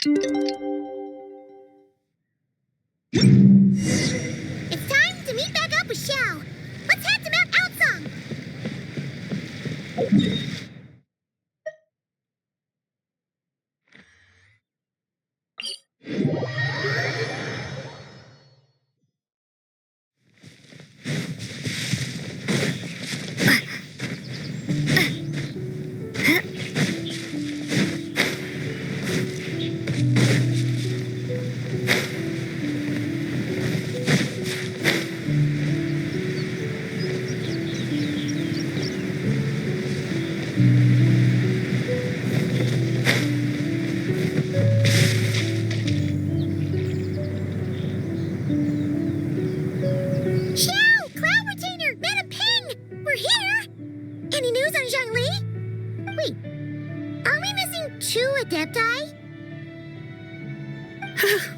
It's time to meet back up with Xiao. Let's head to Mount Outsong.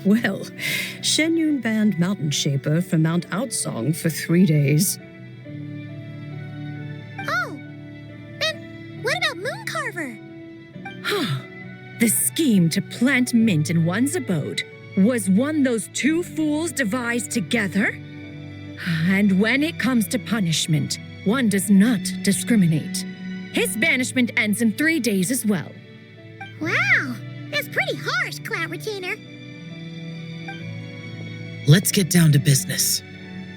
Well, Shenyun banned Mountain Shaper from Mount Outsong for 3 days. Oh, then what about Mooncarver? The scheme to plant mint in one's abode was one those two fools devised together? And when it comes to punishment, one does not discriminate. His banishment ends in 3 days as well. Wow, that's pretty harsh, Cloud Retainer. Let's get down to business.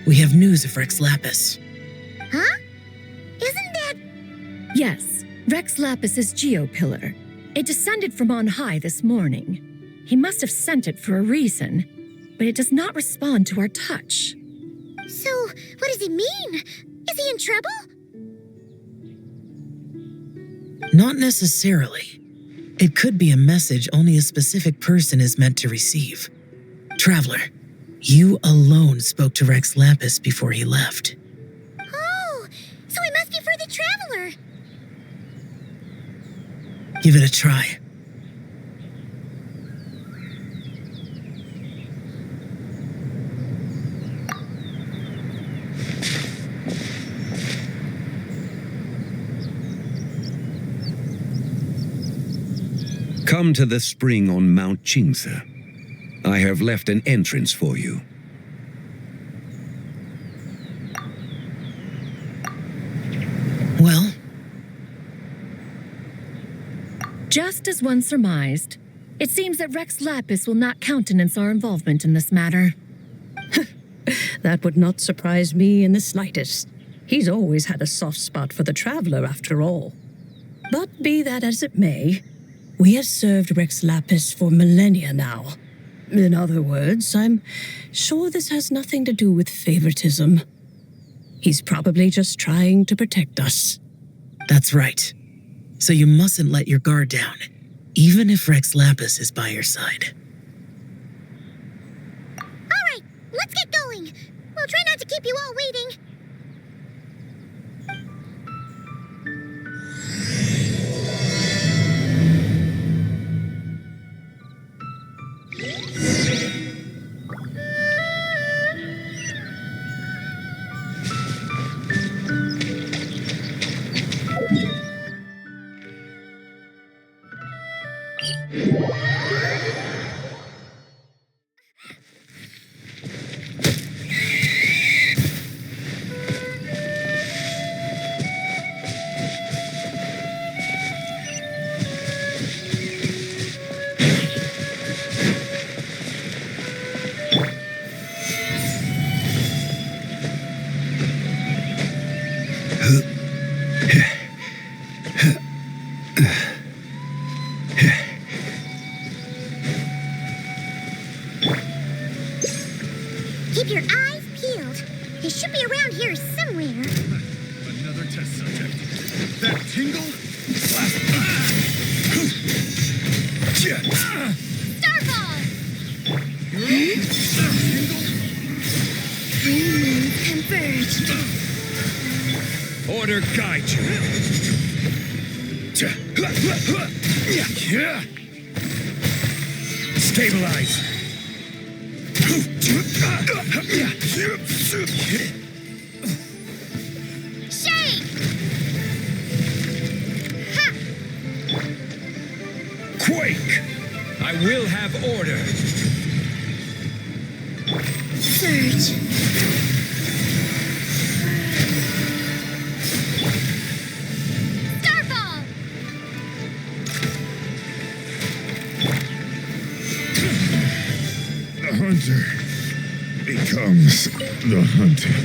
We have news of Rex Lapis. Huh? Isn't that... Yes, Rex Lapis's Geopillar. It descended from on high this morning. He must have sent it for a reason, but it does not respond to our touch. So, what does he mean? Is he in trouble? Not necessarily. It could be a message only a specific person is meant to receive. Traveler, you alone spoke to Rex Lapis before he left. Oh, so it must be for the Traveler. Give it a try. Come to the spring on Mount Qingse. I have left an entrance for you. Well? Just as one surmised, it seems that Rex Lapis will not countenance our involvement in this matter. That would not surprise me in the slightest. He's always had a soft spot for the Traveler, after all. But be that as it may, we have served Rex Lapis for millennia now. In other words, I'm sure this has nothing to do with favoritism. He's probably just trying to protect us. That's right. So you mustn't let your guard down, even if Rex Lapis is by your side. All right, let's get going. We'll try not to keep you all waiting. Keep your eyes peeled. He should be around here somewhere. Another test subject. That tingle? Starball! Converge. Order guide you. Stabilize. Shake! Ha! Quake. I will have order. Surge. Starfall! The hunter becomes the hunted.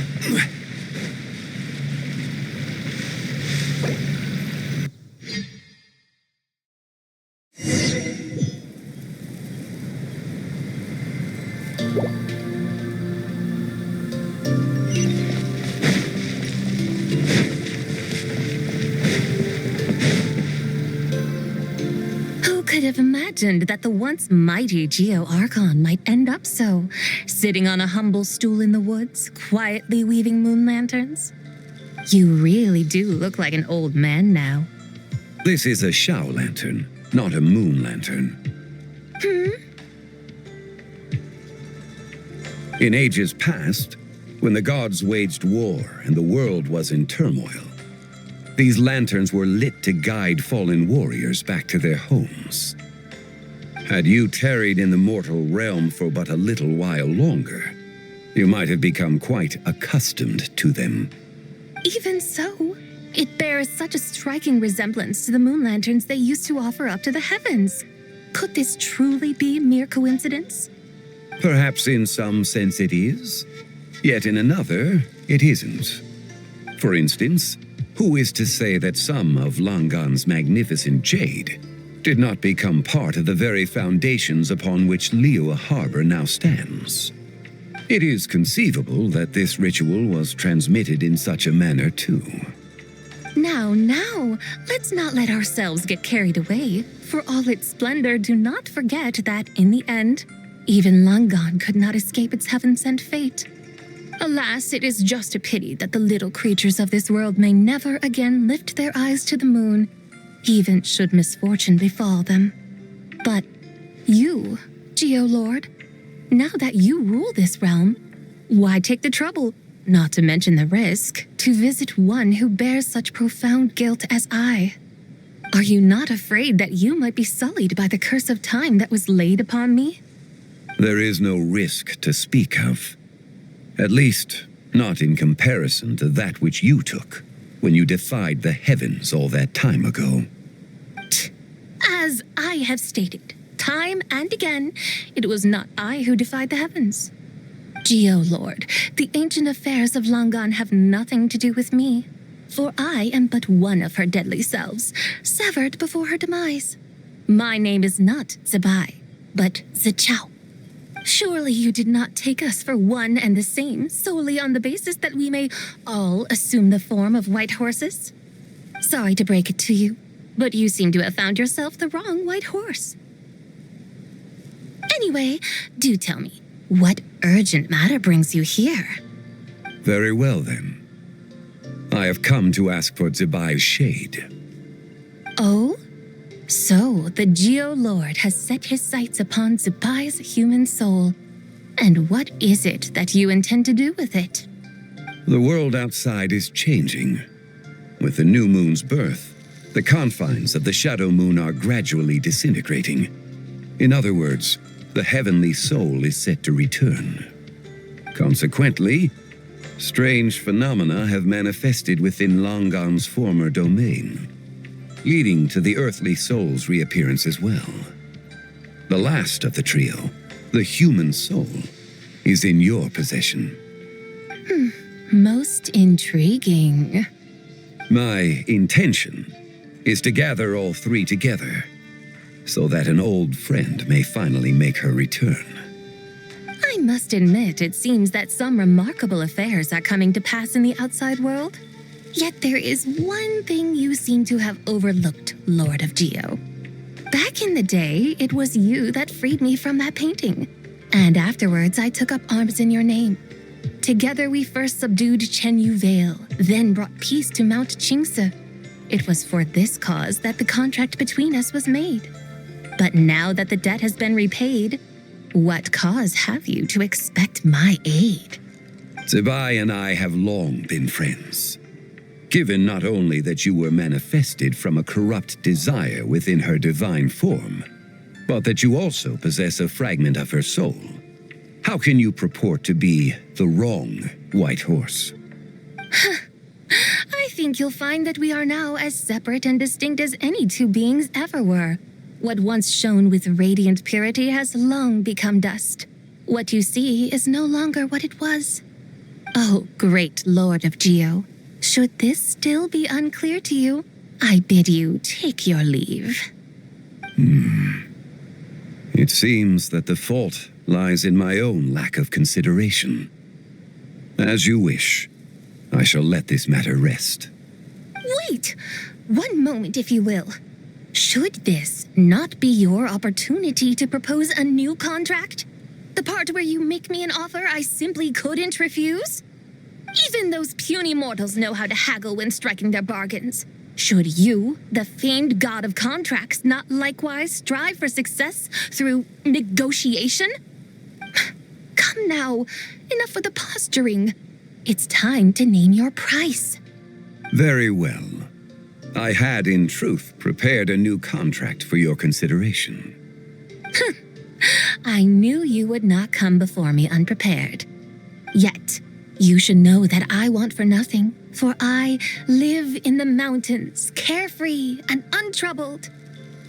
Who could have imagined that the once mighty Geo Archon might end up so, sitting on a humble stool in the woods, quietly weaving moon lanterns? You really do look like an old man now. This is a Shao lantern, not a moon lantern. In ages past, when the gods waged war and the world was in turmoil, these lanterns were lit to guide fallen warriors back to their homes. Had you tarried in the mortal realm for but a little while longer, you might have become quite accustomed to them. Even so, it bears such a striking resemblance to the moon lanterns they used to offer up to the heavens. Could this truly be mere coincidence? Perhaps in some sense it is, yet in another it isn't. For instance, who is to say that some of Langan's magnificent jade did not become part of the very foundations upon which Liyue Harbor now stands? It is conceivable that this ritual was transmitted in such a manner too. Now, let's not let ourselves get carried away. For all its splendor, do not forget that, in the end, even Langan could not escape its heaven-sent fate. Alas, it is just a pity that the little creatures of this world may never again lift their eyes to the moon, even should misfortune befall them. But you, Geo-Lord, now that you rule this realm, why take the trouble, not to mention the risk, to visit one who bears such profound guilt as I? Are you not afraid that you might be sullied by the curse of time that was laid upon me? There is no risk to speak of. At least, not in comparison to that which you took when you defied the heavens all that time ago. As I have stated, time and again, it was not I who defied the heavens. Geo-Lord, the ancient affairs of Langan have nothing to do with me, for I am but one of her deadly selves, severed before her demise. My name is not Zebai, but Zichao. Surely you did not take us for one and the same solely on the basis that we may all assume the form of white horses? Sorry to break it to you, but you seem to have found yourself the wrong white horse. Anyway, do tell me, what urgent matter brings you here? Very well then. I have come to ask for Zebai's shade. Oh? So, the Geo-Lord has set his sights upon Zebai's human soul. And what is it that you intend to do with it? The world outside is changing. With the new moon's birth, the confines of the shadow moon are gradually disintegrating. In other words, the heavenly soul is set to return. Consequently, strange phenomena have manifested within Langan's former domain, leading to the earthly soul's reappearance as well. The last of the trio, the human soul, is in your possession. Most intriguing. My intention is to gather all three together, so that an old friend may finally make her return. I must admit, it seems that some remarkable affairs are coming to pass in the outside world. Yet there is one thing you seem to have overlooked, Lord of Geo. Back in the day, it was you that freed me from that painting. And afterwards, I took up arms in your name. Together, we first subdued Chenyu Vale, then brought peace to Mount Qingse. It was for this cause that the contract between us was made. But now that the debt has been repaid, what cause have you to expect my aid? Zebai and I have long been friends. Given not only that you were manifested from a corrupt desire within her divine form, but that you also possess a fragment of her soul. How can you purport to be the wrong white horse? I think you'll find that we are now as separate and distinct as any two beings ever were. What once shone with radiant purity has long become dust. What you see is no longer what it was. Oh, great Lord of Geo, should this still be unclear to you, I bid you take your leave. It seems that the fault lies in my own lack of consideration. As you wish. I shall let this matter rest. Wait! One moment, if you will. Should this not be your opportunity to propose a new contract? The part where you make me an offer I simply couldn't refuse? Even those puny mortals know how to haggle when striking their bargains. Should you, the famed god of contracts, not likewise strive for success through negotiation? Come now, enough with the posturing. It's time to name your price. Very well. I had, in truth, prepared a new contract for your consideration. I knew you would not come before me unprepared. Yet, you should know that I want for nothing, for I live in the mountains, carefree and untroubled.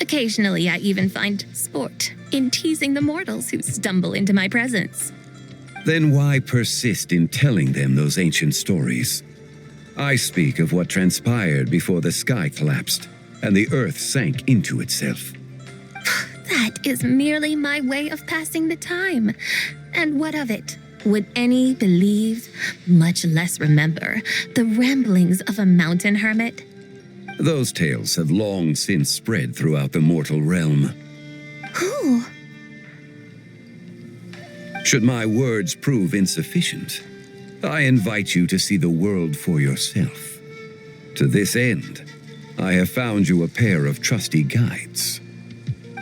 Occasionally, I even find sport in teasing the mortals who stumble into my presence. Then why persist in telling them those ancient stories? I speak of what transpired before the sky collapsed and the earth sank into itself. That is merely my way of passing the time. And what of it? Would any believe, much less remember, the ramblings of a mountain hermit? Those tales have long since spread throughout the mortal realm. Who? Should my words prove insufficient, I invite you to see the world for yourself. To this end, I have found you a pair of trusty guides.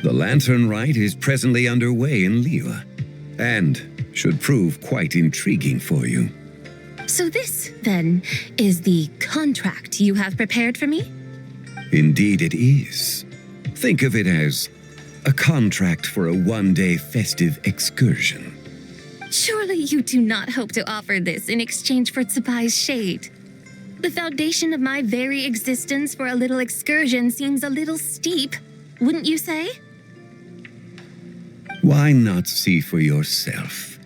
The lantern rite is presently underway in Liyue, and should prove quite intriguing for you. So this, then, is the contract you have prepared for me? Indeed it is. Think of it as a contract for a one-day festive excursion. Surely you do not hope to offer this in exchange for Tsubai's shade. The foundation of my very existence for a little excursion seems a little steep, wouldn't you say? Why not see for yourself?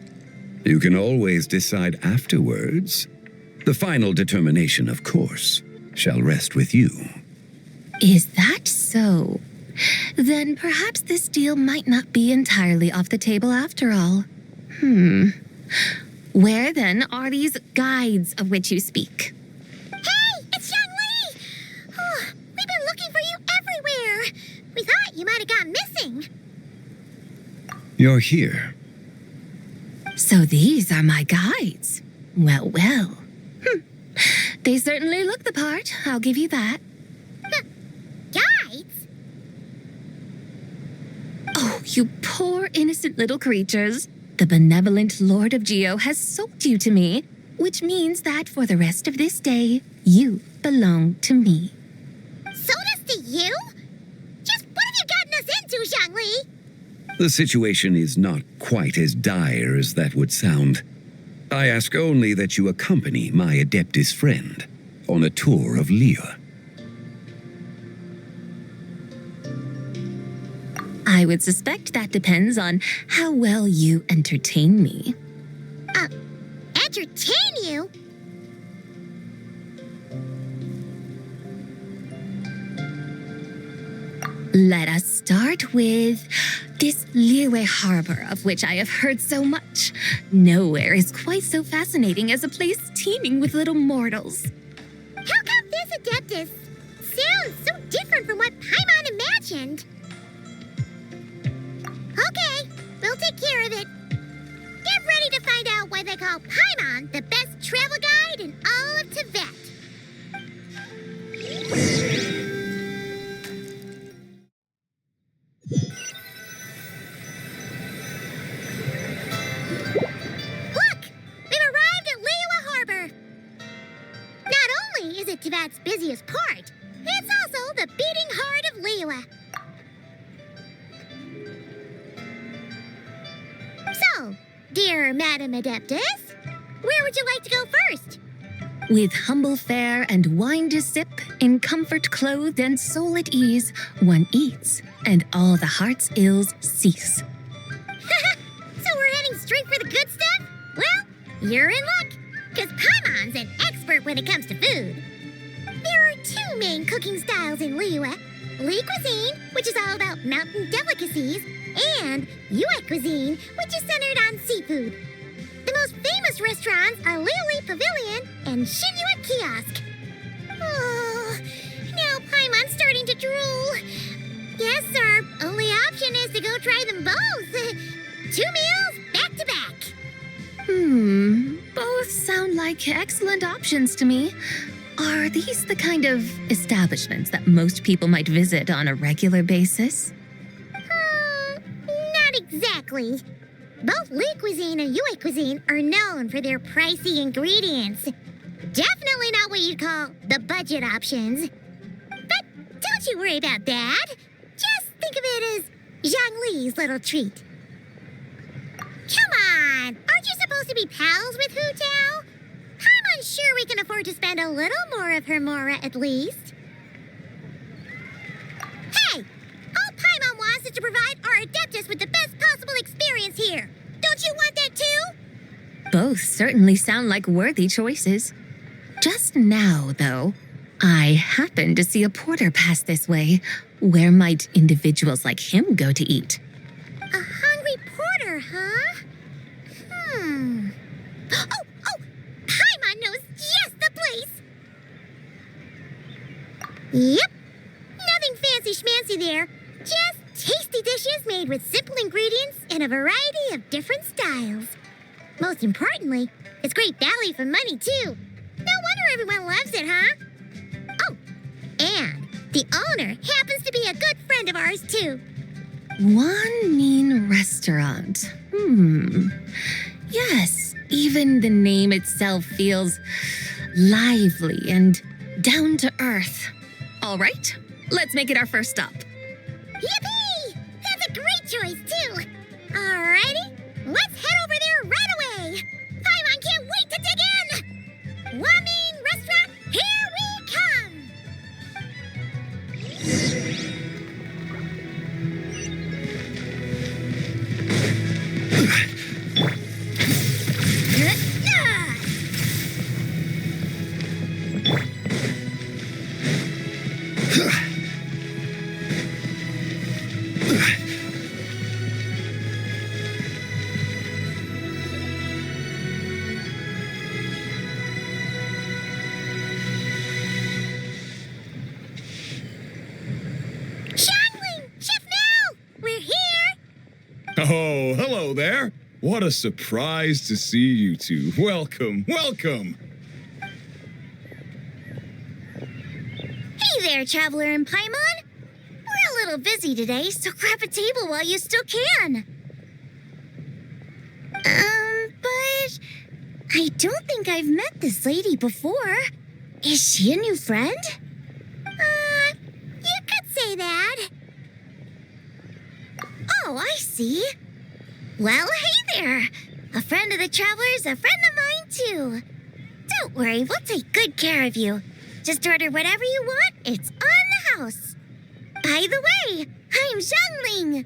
You can always decide afterwards. The final determination, of course, shall rest with you. Is that so? Then perhaps this deal might not be entirely off the table after all. Where then are these guides of which you speak? Hey, it's Young Lee! Oh, we've been looking for you everywhere. We thought you might have gone missing. You're here. So these are my guides. Well, well. They certainly look the part, I'll give you that. Guides? Oh, you poor innocent little creatures. The benevolent Lord of Geo has sold you to me, which means that for the rest of this day, you belong to me. Sold us to you? Just what have you gotten us into, Zhongli? The situation is not quite as dire as that would sound. I ask only that you accompany my Adeptus friend on a tour of Liyue. I would suspect that depends on how well you entertain me. Entertain you? Let us start with this Liyue harbor of which I have heard so much. Nowhere is quite so fascinating as a place teeming with little mortals. How come this Adeptus sounds so different from what Paimon imagined? Okay, we'll take care of it. Get ready to find out why they call Paimon the best travel guide in all of Tibet. Look! We've arrived at Liyue Harbor. Not only is it Tibet's busiest port, it's also the beating heart of Liyue. dear Madam Adeptus. Where would you like to go first? With humble fare and wine to sip, in comfort clothed and soul at ease, one eats, and all the heart's ills cease. So we're heading straight for the good stuff? Well, you're in luck, because Paimon's an expert when it comes to food. There are two main cooking styles in Liyue. Li cuisine, which is all about mountain delicacies, and Yue cuisine, which is centered on seafood. The most famous restaurants are Liuli Pavilion and Shinyue Kiosk. Oh, now Paimon's starting to drool. Yes, our only option is to go try them both. 2 meals back to back. Both sound like excellent options to me. Are these the kind of establishments that most people might visit on a regular basis? Not exactly. Both Li cuisine and Yue cuisine are known for their pricey ingredients. Definitely not what you'd call the budget options. But don't you worry about that. Just think of it as Zhang Li's little treat. Come on, aren't you supposed to be pals with Hu Tao? I'm unsure we can afford to spend a little more of her mora at least. Hey, all Paimon wants is to provide our Adeptus with the best possible experience here. Don't you want that too? Both certainly sound like worthy choices. Just now, though, I happened to see a porter pass this way. Where might individuals like him go to eat? A hungry porter, huh? Oh, Paimon knows just the place. Yep, nothing fancy schmancy there. Just tasty dishes made with simple ingredients and a variety of different styles. Most importantly, it's great value for money, too. No wonder everyone loves it, huh? Oh, and the owner happens to be a good friend of ours, too. One mean restaurant. Yes, even the name itself feels lively and down to earth. All right, let's make it our first stop. Yippee! That's a great choice, too. Alrighty, let's head over there right away. Paimon can't wait to dig in. Wamin Restaurant, here we come. Oh, hello there. What a surprise to see you two. Welcome, welcome. Hey there, Traveler and Paimon. We're a little busy today, so grab a table while you still can. But I don't think I've met this lady before. Is she a new friend? You could say that. Oh, I see. Well, hey there. A friend of the Traveler's a friend of mine, too. Don't worry, we'll take good care of you. Just order whatever you want. It's on the house. By the way, I'm Zhangling.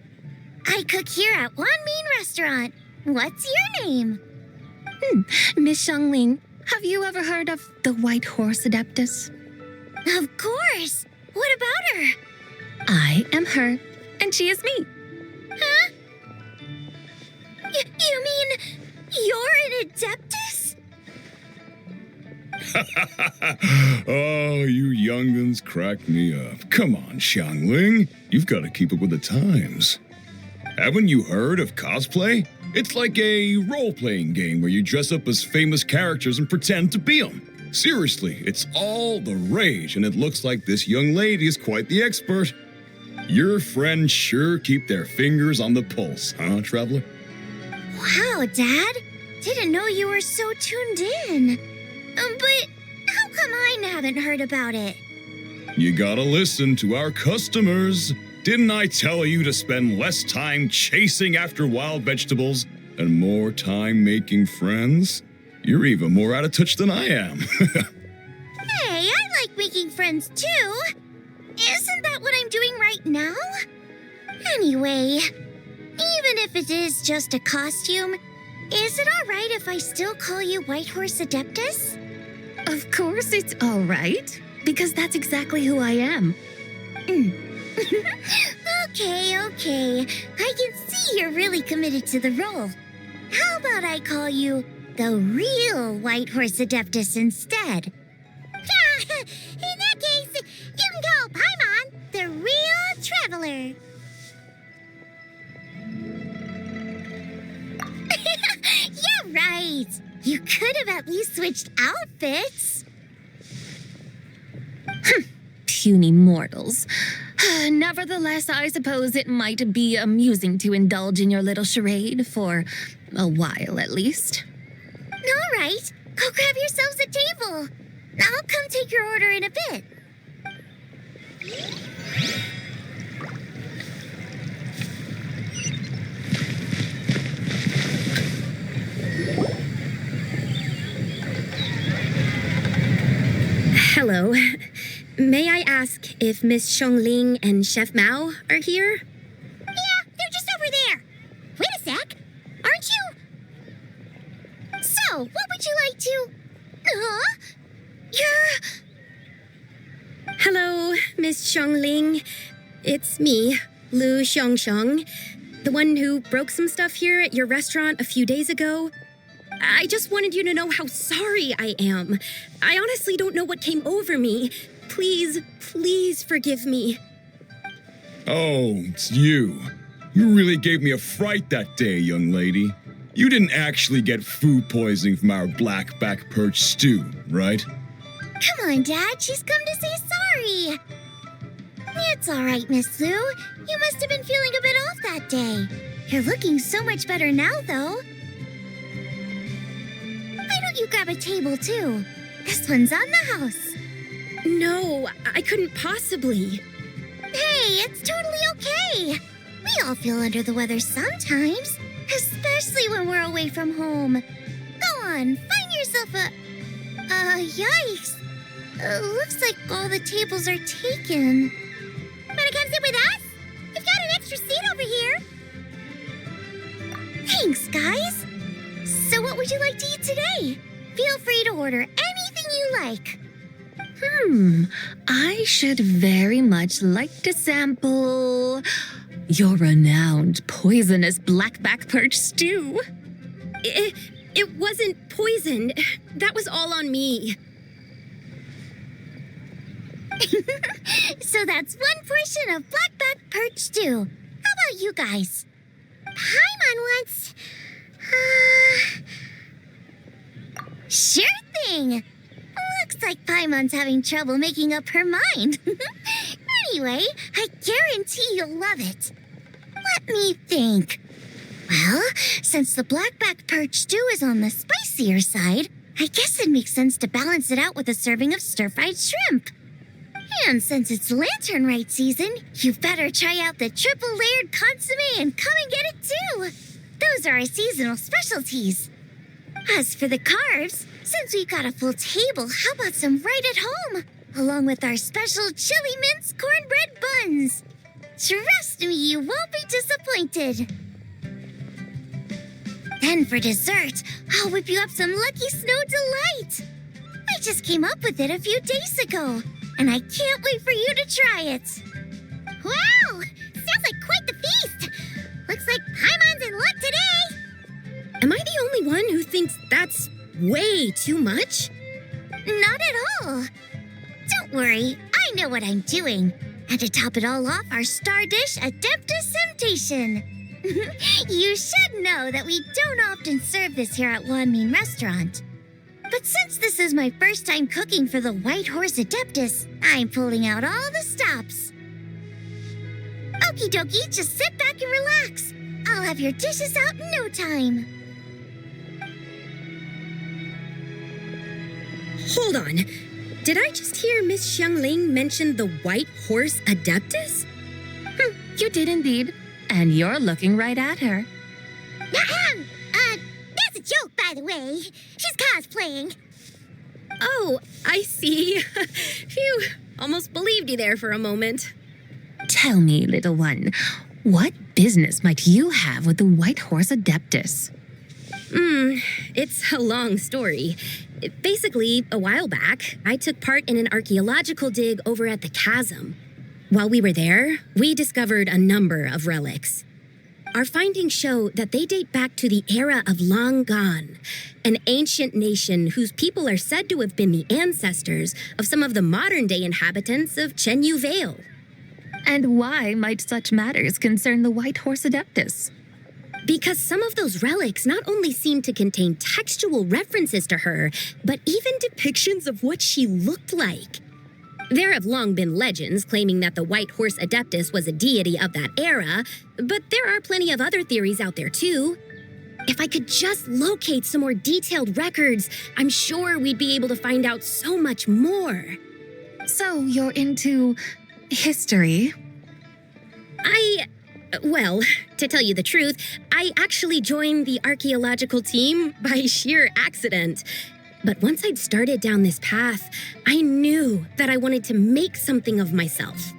I cook here at Wanmin Restaurant. What's your name? Miss Xiangling, have you ever heard of the White Horse Adeptus? Of course. What about her? I am her, and she is me. Huh? You mean you're an Adeptus? Oh, you young'uns crack me up. Come on, Xiangling. You've got to keep up with the times. Haven't you heard of cosplay? It's like a role-playing game where you dress up as famous characters and pretend to be them. Seriously, it's all the rage, and it looks like this young lady is quite the expert. Your friends sure keep their fingers on the pulse, huh, Traveler? Wow, Dad. Didn't know you were so tuned in. But how come I haven't heard about it? You gotta listen to our customers. Didn't I tell you to spend less time chasing after wild vegetables and more time making friends? You're even more out of touch than I am. Hey, I like making friends too. Isn't that what I'm doing right now? Anyway, even if it is just a costume, is it all right if I still call you Whitehorse Adeptus? Of course it's all right, because that's exactly who I am. Okay. I can see you're really committed to the role. How about I call you the real Whitehorse Adeptus instead? In that case, you can call Paimon the real traveler. You're right. You could have at least switched outfits. Puny mortals. Nevertheless, I suppose it might be amusing to indulge in your little charade for a while at least. All right, go grab yourselves a table. I'll come take your order in a bit. Hello. May I ask if Miss Xiongling and Chef Mao are here? Yeah, they're just over there. Wait a sec. Aren't you? So, what would you like to... You're... Hello, Miss Xiongling. It's me, Lu Xiongxiong, the one who broke some stuff here at your restaurant a few days ago. I just wanted you to know how sorry I am. I honestly don't know what came over me. Please forgive me. Oh, it's you. You really gave me a fright that day, young lady. You didn't actually get food poisoning from our black-back perch stew, right? Come on, Dad. She's come to say sorry. It's all right, Miss Lu. You must have been feeling a bit off that day. You're looking so much better now, though. Why don't you grab a table, too? This one's on the house. No, I couldn't possibly. Hey, it's totally okay. We all feel under the weather sometimes, especially when we're away from home. Go on, find yourself yikes. Looks like all the tables are taken. Wanna come sit with us? We've got an extra seat over here. Thanks, guys. So what would you like to eat today? Feel free to order anything you like. I should very much like to sample your renowned poisonous blackback perch stew. It wasn't poison. That was all on me. So that's one portion of blackback perch stew. How about you guys? Paimon wants... Sure thing. Looks like Paimon's having trouble making up her mind. Anyway, I guarantee you'll love it. Let me think. Well, since the blackback perch stew is on the spicier side, I guess it makes sense to balance it out with a serving of stir-fried shrimp. And since it's lantern rite season, you better try out the triple-layered consommé and come and get it too. Those are our seasonal specialties. As for the carbs, since we've got a full table, how about some right at home? Along with our special chili mince cornbread buns. Trust me, you won't be disappointed. Then for dessert, I'll whip you up some Lucky Snow Delight. I just came up with it a few days ago, and I can't wait for you to try it. Wow! Sounds like quite the feast. Looks like Paimon's in luck today. Am I the only one who thinks that's way too much? Not at all. Don't worry, I know what I'm doing. And to top it all off, our star dish, Adeptus Temptation. You should know that we don't often serve this here at Wanmin Restaurant. But since this is my first time cooking for the Whitehorse Adeptus, I'm pulling out all the stops. Okie dokie, just sit back and relax. I'll have your dishes out in no time. Hold on. Did I just hear Miss Xiangling mention the White Horse Adeptus? You did indeed. And you're looking right at her. Ahem! by the way. She's cosplaying. Oh, I see. Phew, almost believed you there for a moment. Tell me, little one, what business might you have with the White Horse Adeptus? It's a long story. Basically, a while back, I took part in an archaeological dig over at the chasm. While we were there, we discovered a number of relics. Our findings show that they date back to the era of Long Gone, an ancient nation whose people are said to have been the ancestors of some of the modern-day inhabitants of Chenyu Vale. And why might such matters concern the White Horse Adeptus? Because some of those relics not only seem to contain textual references to her, but even depictions of what she looked like. There have long been legends claiming that the White Horse Adeptus was a deity of that era, but there are plenty of other theories out there too. If I could just locate some more detailed records, I'm sure we'd be able to find out so much more. So you're into history? Well, to tell you the truth, I actually joined the archaeological team by sheer accident. But once I'd started down this path, I knew that I wanted to make something of myself.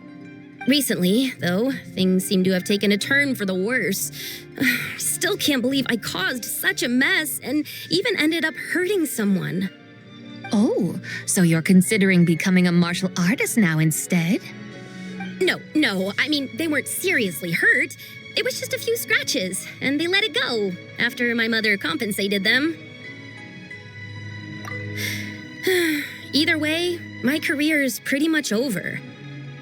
Recently, though, things seem to have taken a turn for the worse. Still can't believe I caused such a mess and even ended up hurting someone. Oh, so you're considering becoming a martial artist now instead? No, I mean, they weren't seriously hurt. It was just a few scratches, and they let it go after my mother compensated them. Either way, my career's pretty much over.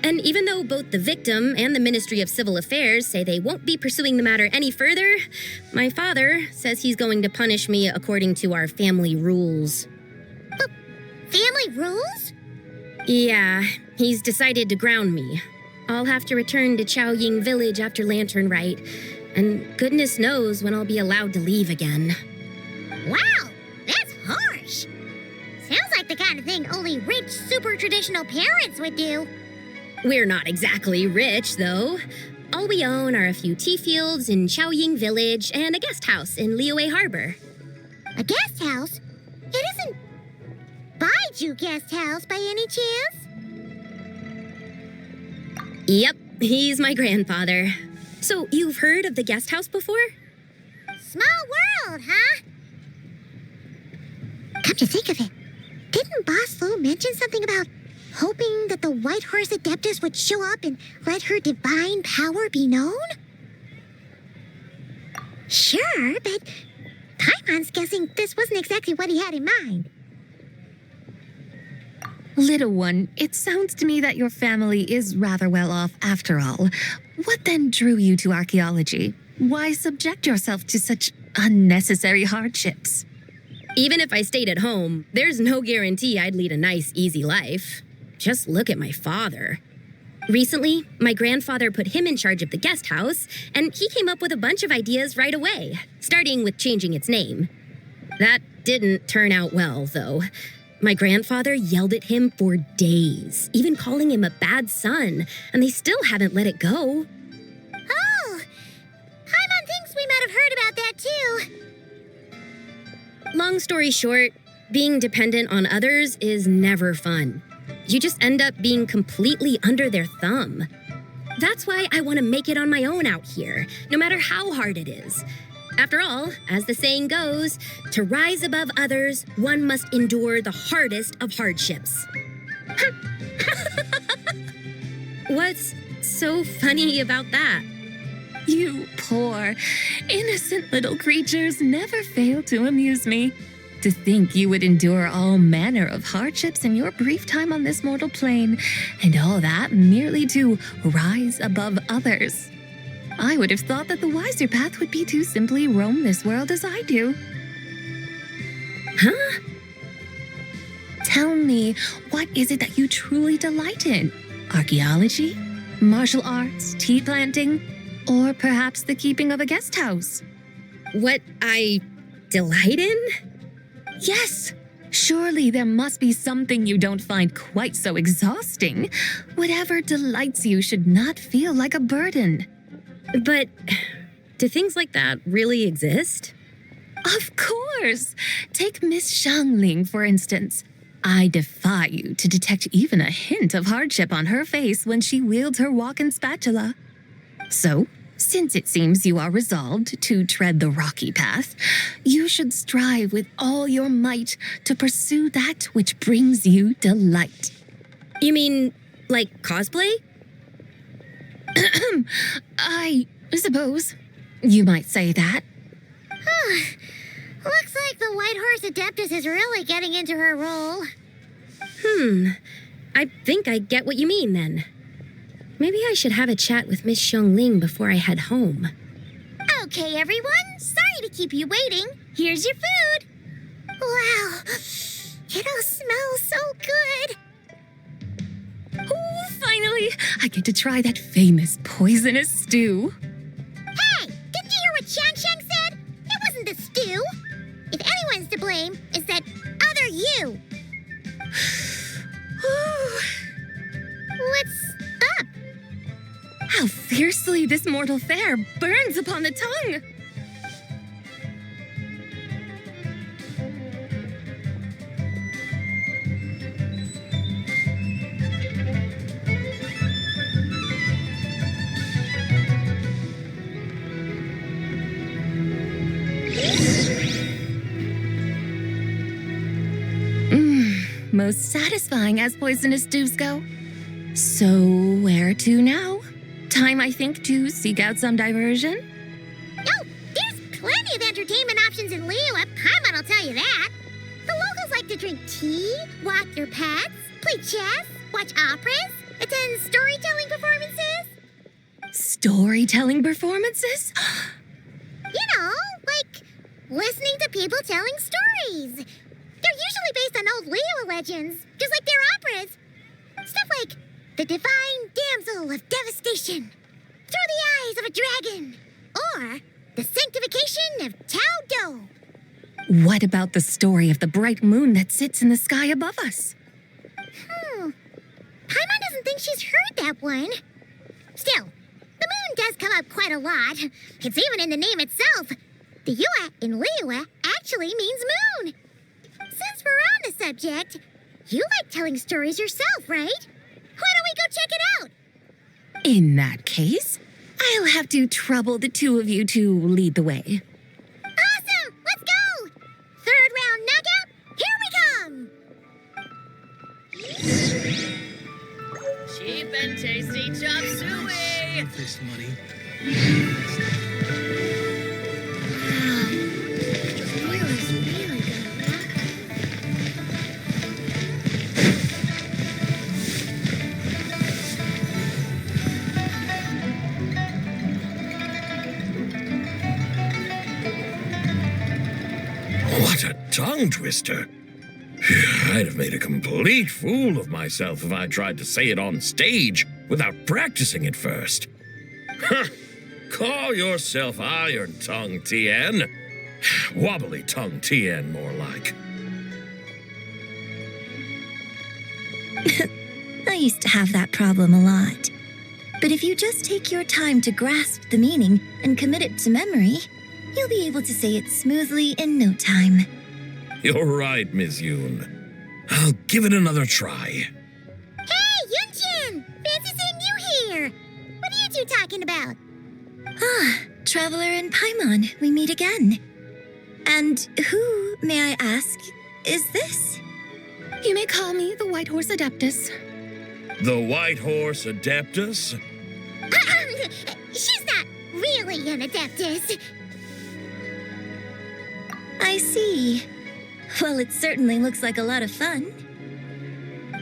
And even though both the victim and the Ministry of Civil Affairs say they won't be pursuing the matter any further, my father says he's going to punish me according to our family rules. Family rules? Yeah, he's decided to ground me. I'll have to return to Chaoying Village after Lantern Rite, and goodness knows when I'll be allowed to leave again. Wow, that's harsh. Sounds like the kind of thing only rich, super traditional parents would do. We're not exactly rich, though. All we own are a few tea fields in Chaoying Village and a guest house in Liyue Harbor. A guest house? It isn't Baiju Guest House by any chance? Yep, he's my grandfather. So you've heard of the guest house before? Small world, huh? Come to think of it, didn't Boss Lou mention something about hoping that the White Horse Adeptus would show up and let her divine power be known? Sure, but Paimon's guessing this wasn't exactly what he had in mind. Little one, it sounds to me that your family is rather well off after all. What then drew you to archaeology? Why subject yourself to such unnecessary hardships? Even if I stayed at home, there's no guarantee I'd lead a nice, easy life. Just look at my father. Recently, my grandfather put him in charge of the guest house, and he came up with a bunch of ideas right away, starting with changing its name. That didn't turn out well, though. My grandfather yelled at him for days, even calling him a bad son, and they still haven't let it go. Oh, Paimon thinks we might have heard about that too. Long story short, being dependent on others is never fun. You just end up being completely under their thumb. That's why I want to make it on my own out here, no matter how hard it is. After all, as the saying goes, to rise above others, one must endure the hardest of hardships. What's so funny about that? You poor, innocent little creatures never fail to amuse me. To think you would endure all manner of hardships in your brief time on this mortal plane, and all that merely to rise above others. I would have thought that the wiser path would be to simply roam this world as I do. Huh? Tell me, what is it that you truly delight in? Archaeology? Martial arts? Tea planting? Or perhaps the keeping of a guest house? What I delight in? Yes! Surely there must be something you don't find quite so exhausting. Whatever delights you should not feel like a burden. But do things like that really exist? Of course. Take Miss Xiangling, for instance. I defy you to detect even a hint of hardship on her face when she wields her walking spatula. So, since it seems you are resolved to tread the rocky path, you should strive with all your might to pursue that which brings you delight. You mean, like cosplay? I suppose you might say that. Looks like the White Horse Adeptus is really getting into her role. I think I get what you mean then. Maybe I should have a chat with Miss Xiangling before I head home. Okay, everyone. Sorry to keep you waiting. Here's your food. Wow. It all smells so good. Oh, finally, I get to try that famous poisonous stew. Hey, didn't you hear what Shang said? It wasn't the stew. If anyone's to blame, it's that other you. What's up? How fiercely this mortal fare burns upon the tongue! Most satisfying as poisonous stews go. So, where to now? Time, I think, to seek out some diversion? Oh, there's plenty of entertainment options in Liyue. Paimon will tell you that. The locals like to drink tea, walk their pets, play chess, watch operas, attend storytelling performances. Storytelling performances? You know, like listening to people telling stories. They're usually based on old Liyue legends, just like their operas. Stuff like The Divine Damsel of Devastation, Through the Eyes of a Dragon, or The Sanctification of Tao Do. What about the story of the bright moon that sits in the sky above us? Paimon doesn't think she's heard that one. Still, the moon does come up quite a lot. It's even in the name itself. The Yue in Liyue actually means moon. Since we're on the subject, you like telling stories yourself, right? Why don't we go check it out? In that case, I'll have to trouble the two of you to lead the way. Awesome! Let's go! Third round knockout, here we come! Cheap and tasty chop suey! This money. What a tongue twister. I'd have made a complete fool of myself if I tried to say it on stage without practicing it first. Call yourself Iron Tongue, Tien. Wobbly Tongue Tien, more like. I used to have that problem a lot. But if you just take your time to grasp the meaning and commit it to memory, you'll be able to say it smoothly in no time. You're right, Miss Yoon. I'll give it another try. Hey, Yunchin! Fancy seeing you here! What are you two talking about? Traveler and Paimon, we meet again. And who, may I ask, is this? You may call me the White Horse Adeptus. The White Horse Adeptus? She's not really an Adeptus. I see. Well, it certainly looks like a lot of fun.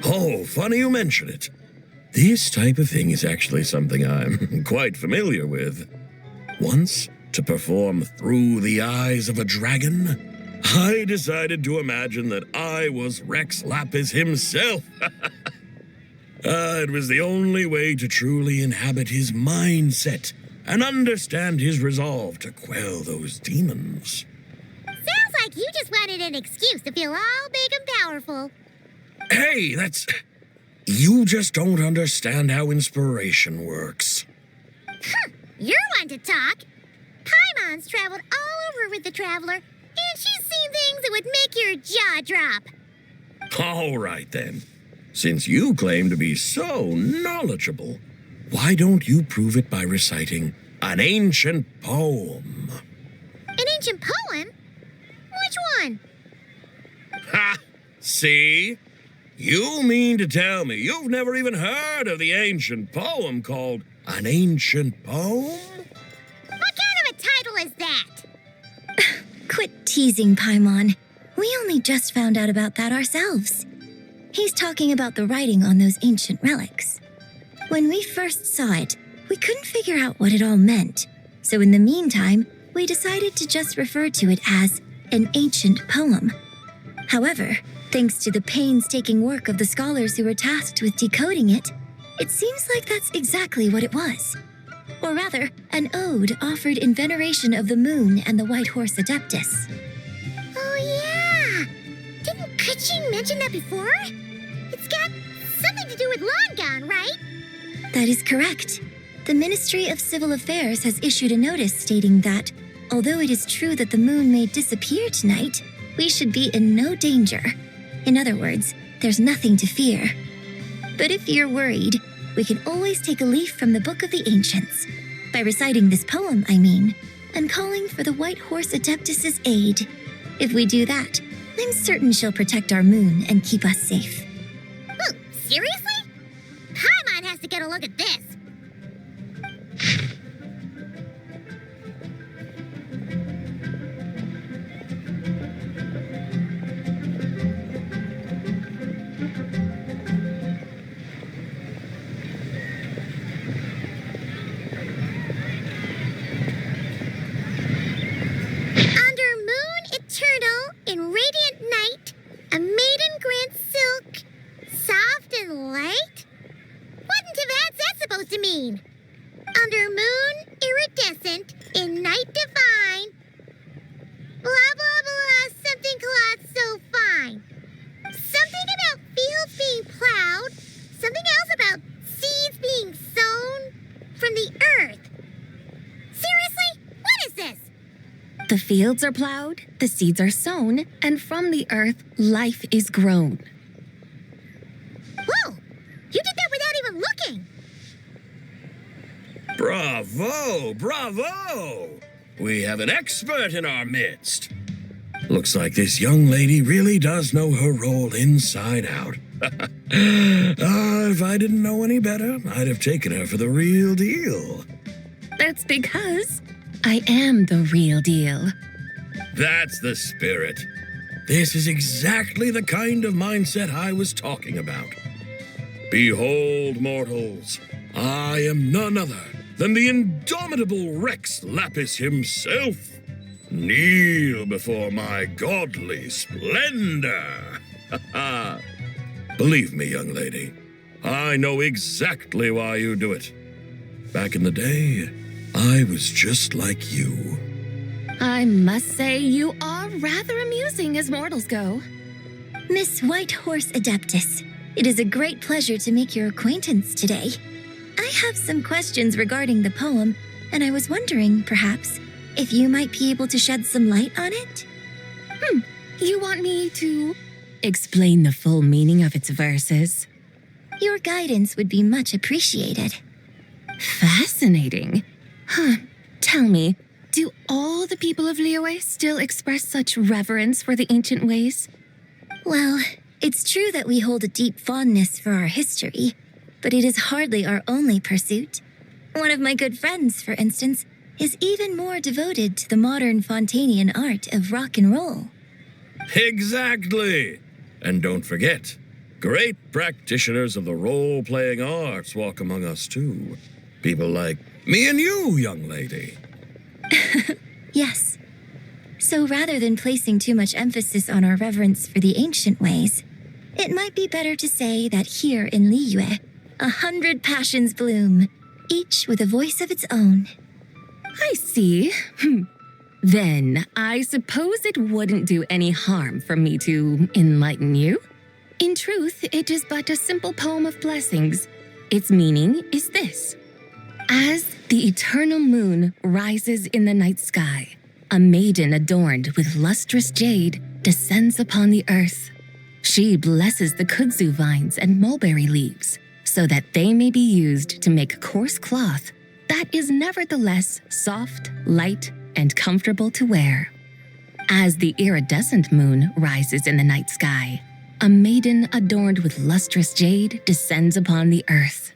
Oh, funny you mention it. This type of thing is actually something I'm quite familiar with. Once, to perform Through the Eyes of a Dragon, I decided to imagine that I was Rex Lapis himself. It was the only way to truly inhabit his mindset and understand his resolve to quell those demons. Sounds like you just wanted an excuse to feel all big and powerful. Hey, you just don't understand how inspiration works. You're one to talk. Paimon's traveled all over with the Traveler seen things that would make your jaw drop. All right, then. Since you claim to be so knowledgeable, why don't you prove it by reciting an ancient poem? An ancient poem? Which one? Ha! See? You mean to tell me you've never even heard of the ancient poem called An Ancient Poem? What kind of a title is that? Quit teasing, Paimon. We only just found out about that ourselves. He's talking about the writing on those ancient relics. When we first saw it, we couldn't figure out what it all meant. So in the meantime, we decided to just refer to it as an ancient poem. However, thanks to the painstaking work of the scholars who were tasked with decoding it, it seems like that's exactly what it was. Or rather, an ode offered in veneration of the moon and the White Horse Adeptus. Oh, yeah! Didn't Kuching mention that before? It's got something to do with Long Gone, right? That is correct. The Ministry of Civil Affairs has issued a notice stating that, although it is true that the moon may disappear tonight, we should be in no danger. In other words, there's nothing to fear. But if you're worried, we can always take a leaf from the Book of the Ancients. By reciting this poem, I mean, and calling for the White Horse Adeptus' aid. If we do that, I'm certain she'll protect our moon and keep us safe. Whoa, seriously? Paimon has to get a look at this. Under moon eternal in radiant night, a maiden grants silk, soft and light? What in Tibet's that supposed to mean? Under moon iridescent in night divine. Blah blah blah, something cloth so fine. Something about fields being plowed. Something else about seeds being sown from the earth. Seriously? What is this? The fields are plowed, the seeds are sown, and from the earth, life is grown. Whoa! You did that without even looking! Bravo! Bravo! We have an expert in our midst. Looks like this young lady really does know her role inside out. If I didn't know any better, I'd have taken her for the real deal. That's because I am the real deal. That's the spirit. This is exactly the kind of mindset I was talking about. Behold, mortals, I am none other than the indomitable Rex Lapis himself. Kneel before my godly splendor. Believe me, young lady, I know exactly why you do it. Back in the day, I was just like you. I must say you are rather amusing as mortals go. Miss White Horse Adeptus, it is a great pleasure to make your acquaintance today. I have some questions regarding the poem, and I was wondering, perhaps, if you might be able to shed some light on it? You want me to explain the full meaning of its verses? Your guidance would be much appreciated. Fascinating. Tell me, do all the people of Liyue still express such reverence for the ancient ways? Well, it's true that we hold a deep fondness for our history, but it is hardly our only pursuit. One of my good friends, for instance, is even more devoted to the modern Fontanian art of rock and roll. Exactly. And don't forget, great practitioners of the role-playing arts walk among us too. People like me and you, young lady. Yes. So rather than placing too much emphasis on our reverence for the ancient ways, it might be better to say that here in Liyue, 100 passions bloom, each with a voice of its own. I see. Then I suppose it wouldn't do any harm for me to enlighten you. In truth, it is but a simple poem of blessings. Its meaning is this. As the eternal moon rises in the night sky, a maiden adorned with lustrous jade descends upon the earth. She blesses the kudzu vines and mulberry leaves so that they may be used to make coarse cloth that is nevertheless soft, light, and comfortable to wear. As the iridescent moon rises in the night sky, a maiden adorned with lustrous jade descends upon the earth.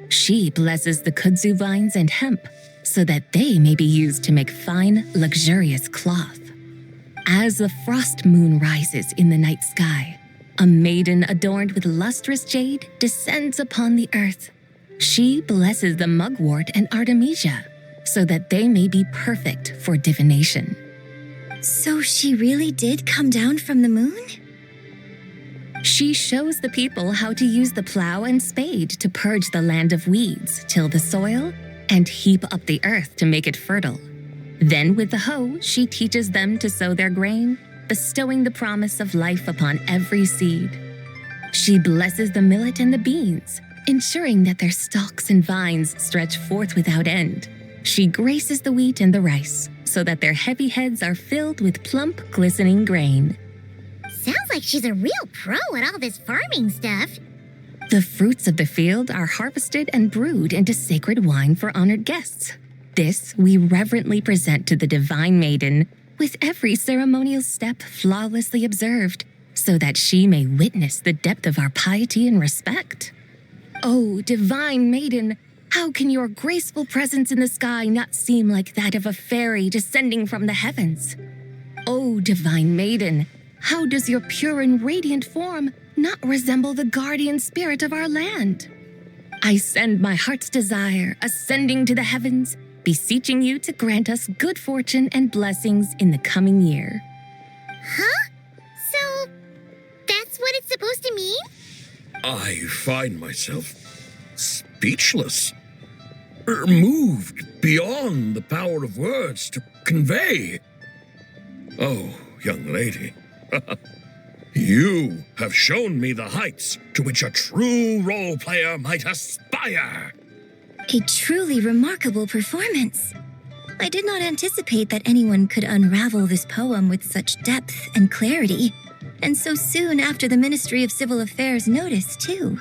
She blesses the kudzu vines and hemp so that they may be used to make fine, luxurious cloth. As the frost moon rises in the night sky, a maiden adorned with lustrous jade descends upon the earth. She blesses the mugwort and artemisia so that they may be perfect for divination. So she really did come down from the moon? She shows the people how to use the plow and spade to purge the land of weeds, till the soil, and heap up the earth to make it fertile. Then with the hoe, she teaches them to sow their grain, bestowing the promise of life upon every seed. She blesses the millet and the beans, ensuring that their stalks and vines stretch forth without end. She graces the wheat and the rice, so that their heavy heads are filled with plump, glistening grain. Sounds like she's a real pro at all this farming stuff. The fruits of the field are harvested and brewed into sacred wine for honored guests. This we reverently present to the divine maiden, with every ceremonial step flawlessly observed, so that she may witness the depth of our piety and respect. Oh, divine maiden, how can your graceful presence in the sky not seem like that of a fairy descending from the heavens? Oh, divine maiden, how does your pure and radiant form not resemble the guardian spirit of our land? I send my heart's desire ascending to the heavens, beseeching you to grant us good fortune and blessings in the coming year. Huh? So, that's what it's supposed to mean? I find myself speechless, moved beyond the power of words to convey. Oh, young lady, you have shown me the heights to which a true role player might aspire. A truly remarkable performance. I did not anticipate that anyone could unravel this poem with such depth and clarity, and so soon after the Ministry of Civil Affairs notice, too.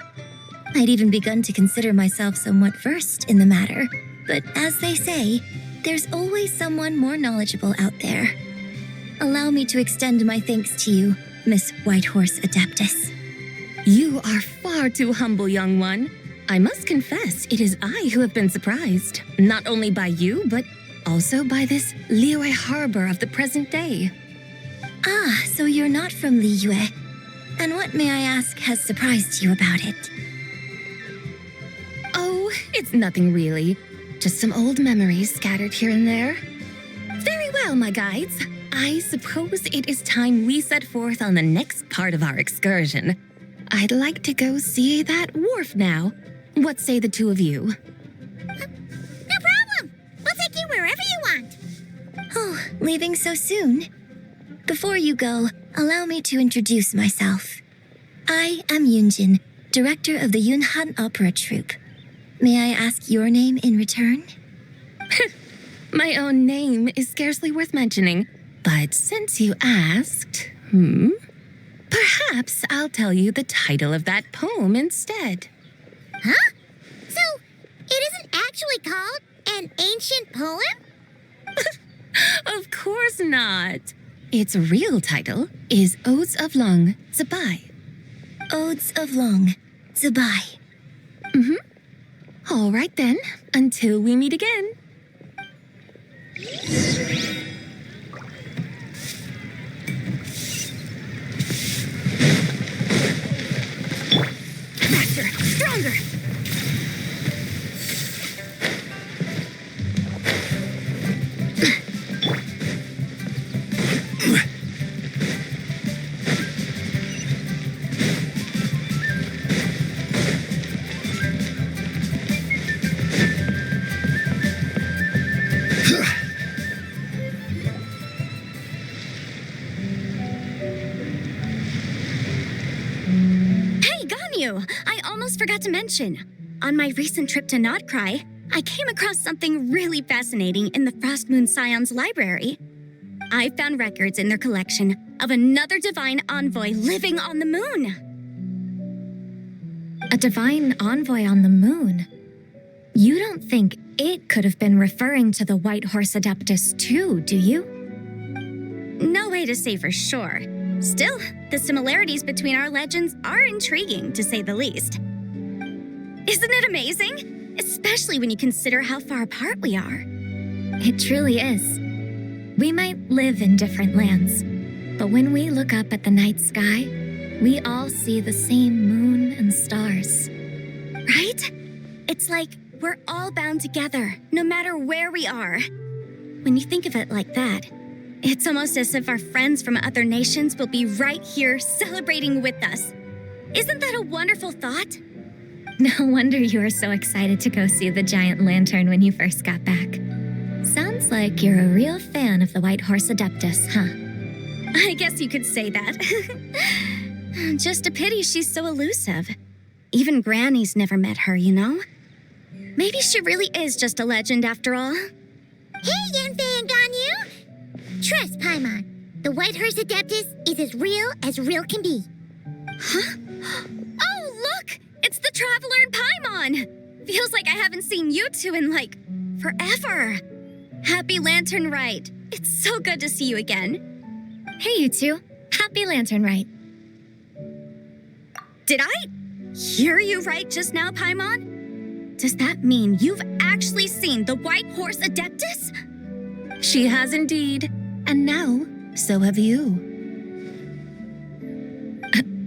I'd even begun to consider myself somewhat versed in the matter, but as they say, there's always someone more knowledgeable out there. Allow me to extend my thanks to you, Miss Whitehorse Adeptus. You are far too humble, young one. I must confess, it is I who have been surprised, not only by you, but also by this Liyue harbor of the present day. Ah, so you're not from Liyue. And what, may I ask, has surprised you about it? Oh, it's nothing really. Just some old memories scattered here and there. Very well, my guides. I suppose it is time we set forth on the next part of our excursion. I'd like to go see that wharf now. What say the two of you? No problem. We'll take you wherever you want. Oh, leaving so soon? Before you go, allow me to introduce myself. I am Yunjin, director of the Yunhan Opera Troupe. May I ask your name in return? My own name is scarcely worth mentioning, but since you asked, perhaps I'll tell you the title of that poem instead. Huh? So, it isn't actually called an ancient poem? Of course not. Its real title is Odes of Long Zabai. Odes of Long Zabai. All right then, until we meet again. Faster, stronger. I almost forgot to mention. On my recent trip to Notcry, I came across something really fascinating in the Frost Moon Scion's library. I found records in their collection of another divine envoy living on the moon. A divine envoy on the moon? You don't think it could have been referring to the White Horse Adeptus too, do you? No way to say for sure. Still, the similarities between our legends are intriguing, to say the least. Isn't it amazing? Especially when you consider how far apart we are. It truly is. We might live in different lands, but when we look up at the night sky, we all see the same moon and stars. Right? It's like we're all bound together, no matter where we are. When you think of it like that, it's almost as if our friends from other nations will be right here celebrating with us. Isn't that a wonderful thought? No wonder you were so excited to go see the giant lantern when you first got back. Sounds like you're a real fan of the White Horse Adeptus, huh? I guess you could say that. Just a pity she's so elusive. Even Granny's never met her, you know? Maybe she really is just a legend after all. Hey, Yanfei and Ganyu! Trust, Paimon. The White Horse Adeptus is as real can be. Huh? Oh, look! It's the Traveler and Paimon! Feels like I haven't seen you two in, forever. Happy Lantern Rite. It's so good to see you again. Hey, you two. Happy Lantern Rite. Did I hear you right just now, Paimon? Does that mean you've actually seen the White Horse Adeptus? She has indeed. And now, so have you.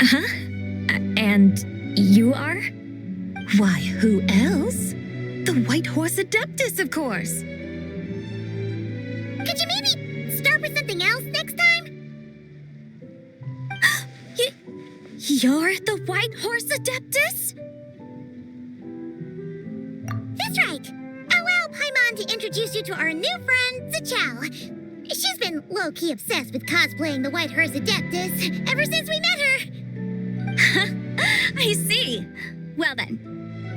Huh? And you are? Why, who else? The White Horse Adeptus, of course. Could you maybe start with something else next time? You're the White Horse Adeptus? That's right. Allow Paimon to introduce you to our new friend, Zichao. She's been low-key obsessed with cosplaying the White Horse Adeptus ever since we met her. I see. Well then,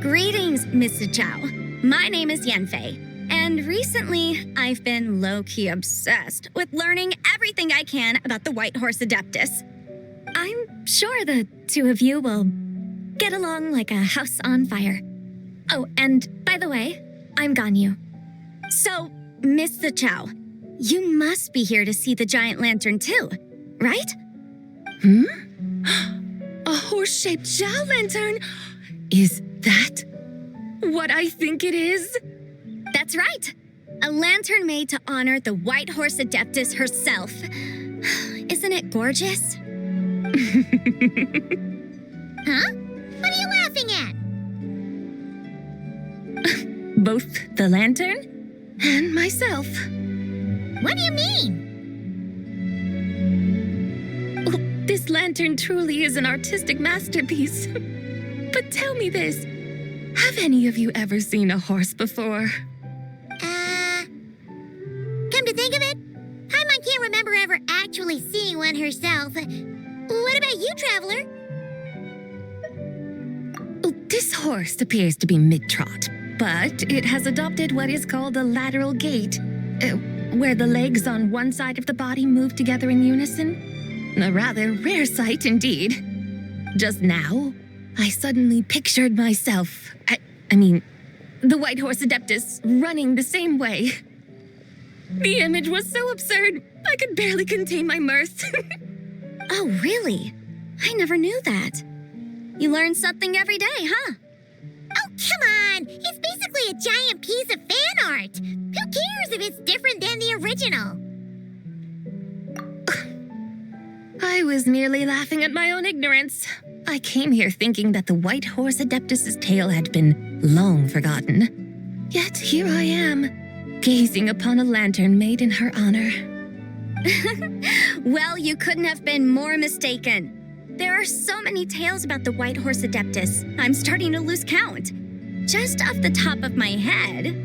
greetings, Miss Zichao. My name is Yanfei, and recently I've been low-key obsessed with learning everything I can about the White Horse Adeptus. I'm sure the two of you will get along like a house on fire. Oh, and by the way, I'm Ganyu. So, Miss Zichao, you must be here to see the giant lantern too, right? A horse-shaped Zhao lantern? Is that what I think it is? That's right. A lantern made to honor the White Horse Adeptus herself. Isn't it gorgeous? Huh? What are you laughing at? Both the lantern and myself. What do you mean? Oh, this lantern truly is an artistic masterpiece. But tell me this, have any of you ever seen a horse before? Come to think of it, Paimon can't remember ever actually seeing one herself. What about you, Traveler? Oh, this horse appears to be mid-trot, but it has adopted what is called a lateral gait, where the legs on one side of the body move together in unison. A rather rare sight indeed. Just now, I suddenly pictured myself, I mean, the White Horse Adeptus running the same way. The image was so absurd, I could barely contain my mirth. Oh, really? I never knew that. You learn something every day, huh? Oh, come on! It's basically a giant piece of fan art! Who cares if it's different than the original? I was merely laughing at my own ignorance. I came here thinking that the White Horse Adeptus's tale had been long forgotten. Yet here I am, gazing upon a lantern made in her honor. Well, you couldn't have been more mistaken. There are so many tales about the White Horse Adeptus, I'm starting to lose count. Just off the top of my head.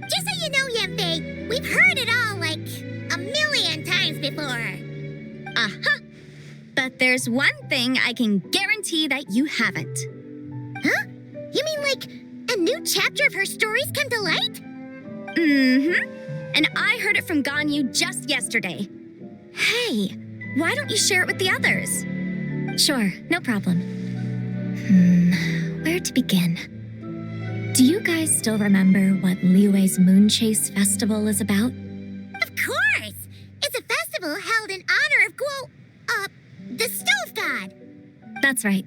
Just so you know, Yanfei, we've heard it all like a million times before. Uh-huh. But there's one thing I can guarantee that you haven't. Huh? You mean like a new chapter of her stories come to light? Mm-hmm. And I heard it from Ganyu just yesterday. Hey, why don't you share it with the others? Sure, no problem. Where to begin? Do you guys still remember what Liyue's Moon Chase Festival is about? Of course! It's a festival held in honor of the Stove God. That's right.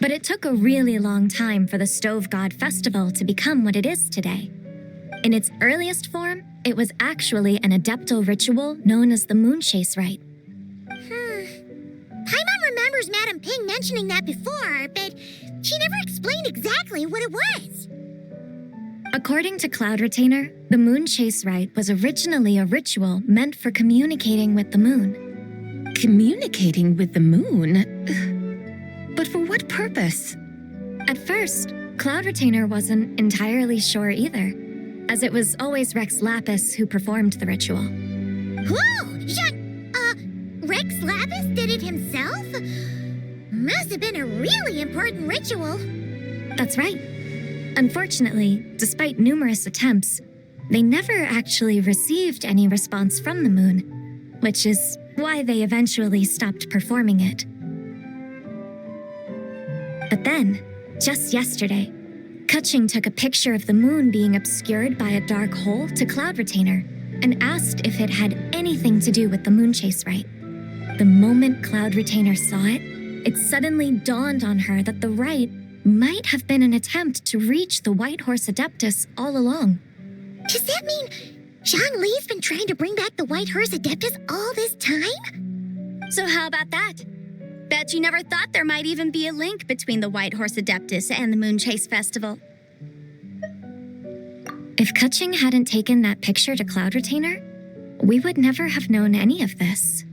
But it took a really long time for the Stove God Festival to become what it is today. In its earliest form, it was actually an adeptal ritual known as the Moon Chase Rite. Paimon remembers Madame Ping mentioning that before, but she never explained exactly what it was. According to Cloud Retainer, the Moon Chase Rite was originally a ritual meant for communicating with the moon. Communicating with the moon? But for what purpose? At first, Cloud Retainer wasn't entirely sure either, as it was always Rex Lapis who performed the ritual. Whoa! Rex Lapis did it himself? Must have been a really important ritual. That's right. Unfortunately, despite numerous attempts, they never actually received any response from the moon, which is why they eventually stopped performing it. But then, just yesterday, Kutching took a picture of the moon being obscured by a dark hole to Cloud Retainer and asked if it had anything to do with the Moon Chase Rite. The moment Cloud Retainer saw it, it suddenly dawned on her that the rite might have been an attempt to reach the White Horse Adeptus all along. Does that mean Zhang Li's been trying to bring back the White Horse Adeptus all this time? So how about that? Bet you never thought there might even be a link between the White Horse Adeptus and the Moon Chase Festival. If Kutching hadn't taken that picture to Cloud Retainer, we would never have known any of this.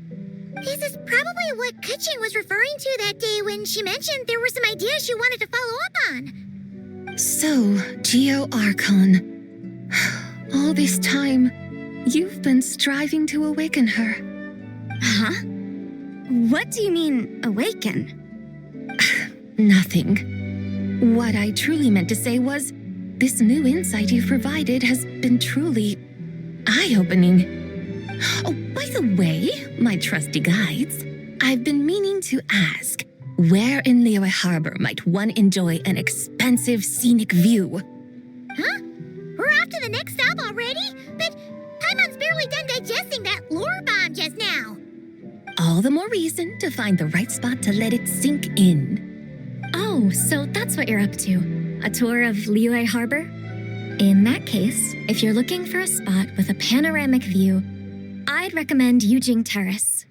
This is probably what Kutching was referring to that day when she mentioned there were some ideas she wanted to follow up on. So, Geo Archon. All this time, you've been striving to awaken her. Huh? What do you mean, awaken? Nothing. What I truly meant to say was, this new insight you've provided has been truly eye-opening. Oh, by the way, my trusty guides, I've been meaning to ask, where in Liyue Harbor might one enjoy an expensive scenic view? Huh? We're off to the next stop already? But Paimon's barely done digesting that lore bomb just now. All the more reason to find the right spot to let it sink in. Oh, so that's what you're up to. A tour of Liyue Harbor? In that case, if you're looking for a spot with a panoramic view, I'd recommend Yujing Terrace.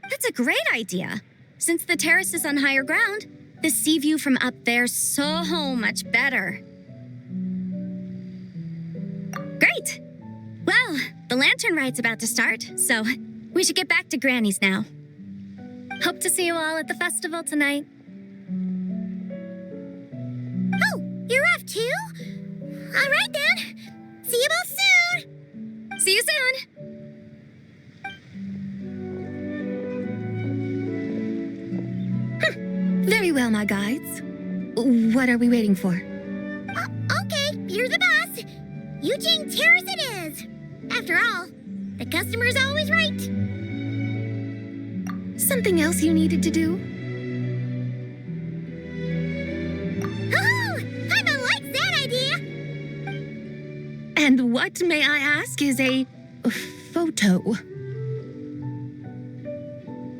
That's a great idea. Since the terrace is on higher ground, the sea view from up there's so much better. Great! Well, the lantern ride's about to start, so we should get back to Granny's now. Hope to see you all at the festival tonight. Oh, you're off too? All right then. See you both soon. See you soon! Very well, my guides. What are we waiting for? Okay, you're the boss. Eugene Terrace it is. After all, the customer's always right. Something else you needed to do? Oh, Paimon likes that idea. And what, may I ask, is a photo?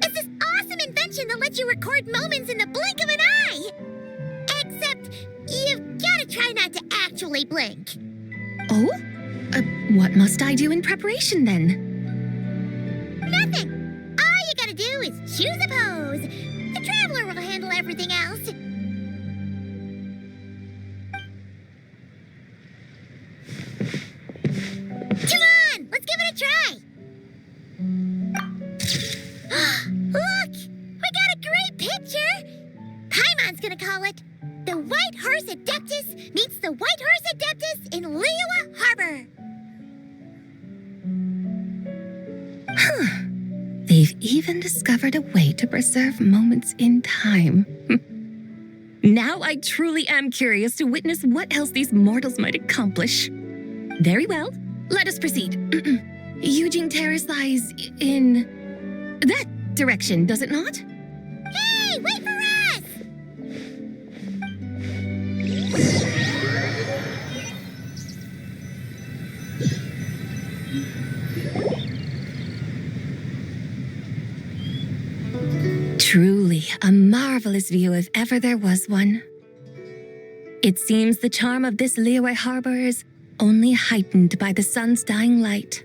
It's this awesome invention that lets you record moments in the blink of an eye. Except you've got to try not to actually blink. Oh? What must I do in preparation then? Nothing. All you gotta do is choose a pose. The traveler will handle everything else. Come on, let's give it a try. Look, we got a great picture. Paimon's gonna call it The White Horse Adeptus Meets the White Horse Adeptus in Liyue Harbor. They've even discovered a way to preserve moments in time. Now I truly am curious to witness what else these mortals might accomplish. Very well, let us proceed. Eugene Terrace lies in That direction, does it not? Hey, wait for us! Truly a marvelous view if ever there was one. It seems the charm of this Liyue Harbor is only heightened by the sun's dying light.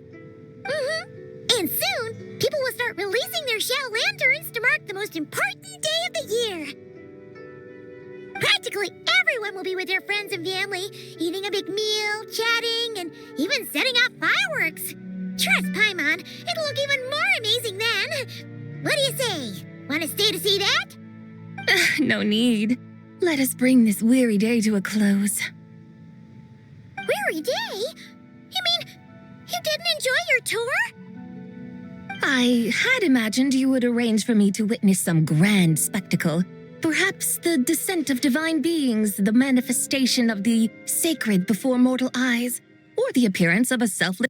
And soon, people will start releasing their Xiao lanterns to mark the most important day of the year. Practically everyone will be with their friends and family, eating a big meal, chatting, and even setting off fireworks. Trust Paimon, it'll look even more amazing then. What do you say? Want to stay to see that? No need. Let us bring this weary day to a close. Weary day? You mean you didn't enjoy your tour? I had imagined you would arrange for me to witness some grand spectacle. Perhaps the descent of divine beings, the manifestation of the sacred before mortal eyes, or the appearance of a selfless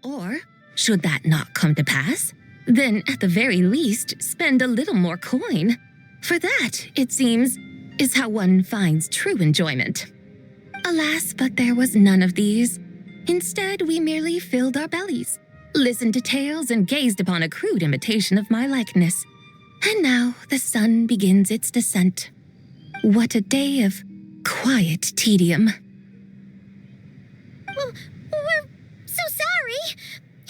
Or, should that not come to pass, then at the very least spend a little more coin. For that, it seems, is how one finds true enjoyment. Alas, but there was none of these. Instead, we merely filled our bellies, listened to tales, and gazed upon a crude imitation of my likeness. And now the sun begins its descent. What a day of quiet tedium. Well, we're so sorry.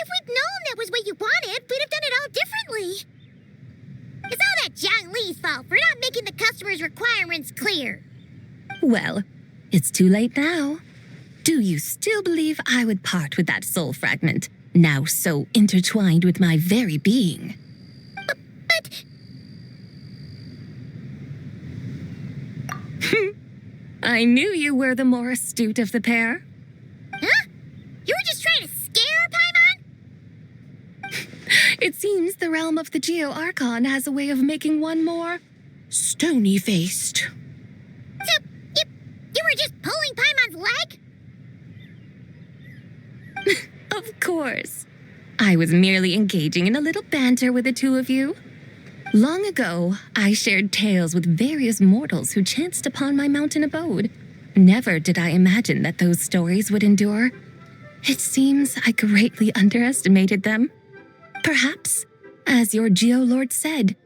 If we'd known that was what you wanted, we'd have done it all differently. It's all that Zhang Li's fault for not making the customer's requirements clear. Well, it's too late now. Do you still believe I would part with that soul fragment, now so intertwined with my very being? But I knew you were the more astute of the pair. huh? You were just trying to scare Paimon? It seems the realm of the Geo-Archon has a way of making one more stony-faced. So, you were just pulling Paimon's leg? Of course. I was merely engaging in a little banter with the two of you. Long ago, I shared tales with various mortals who chanced upon my mountain abode. Never did I imagine that those stories would endure. It seems I greatly underestimated them. Perhaps, as your Geolord said,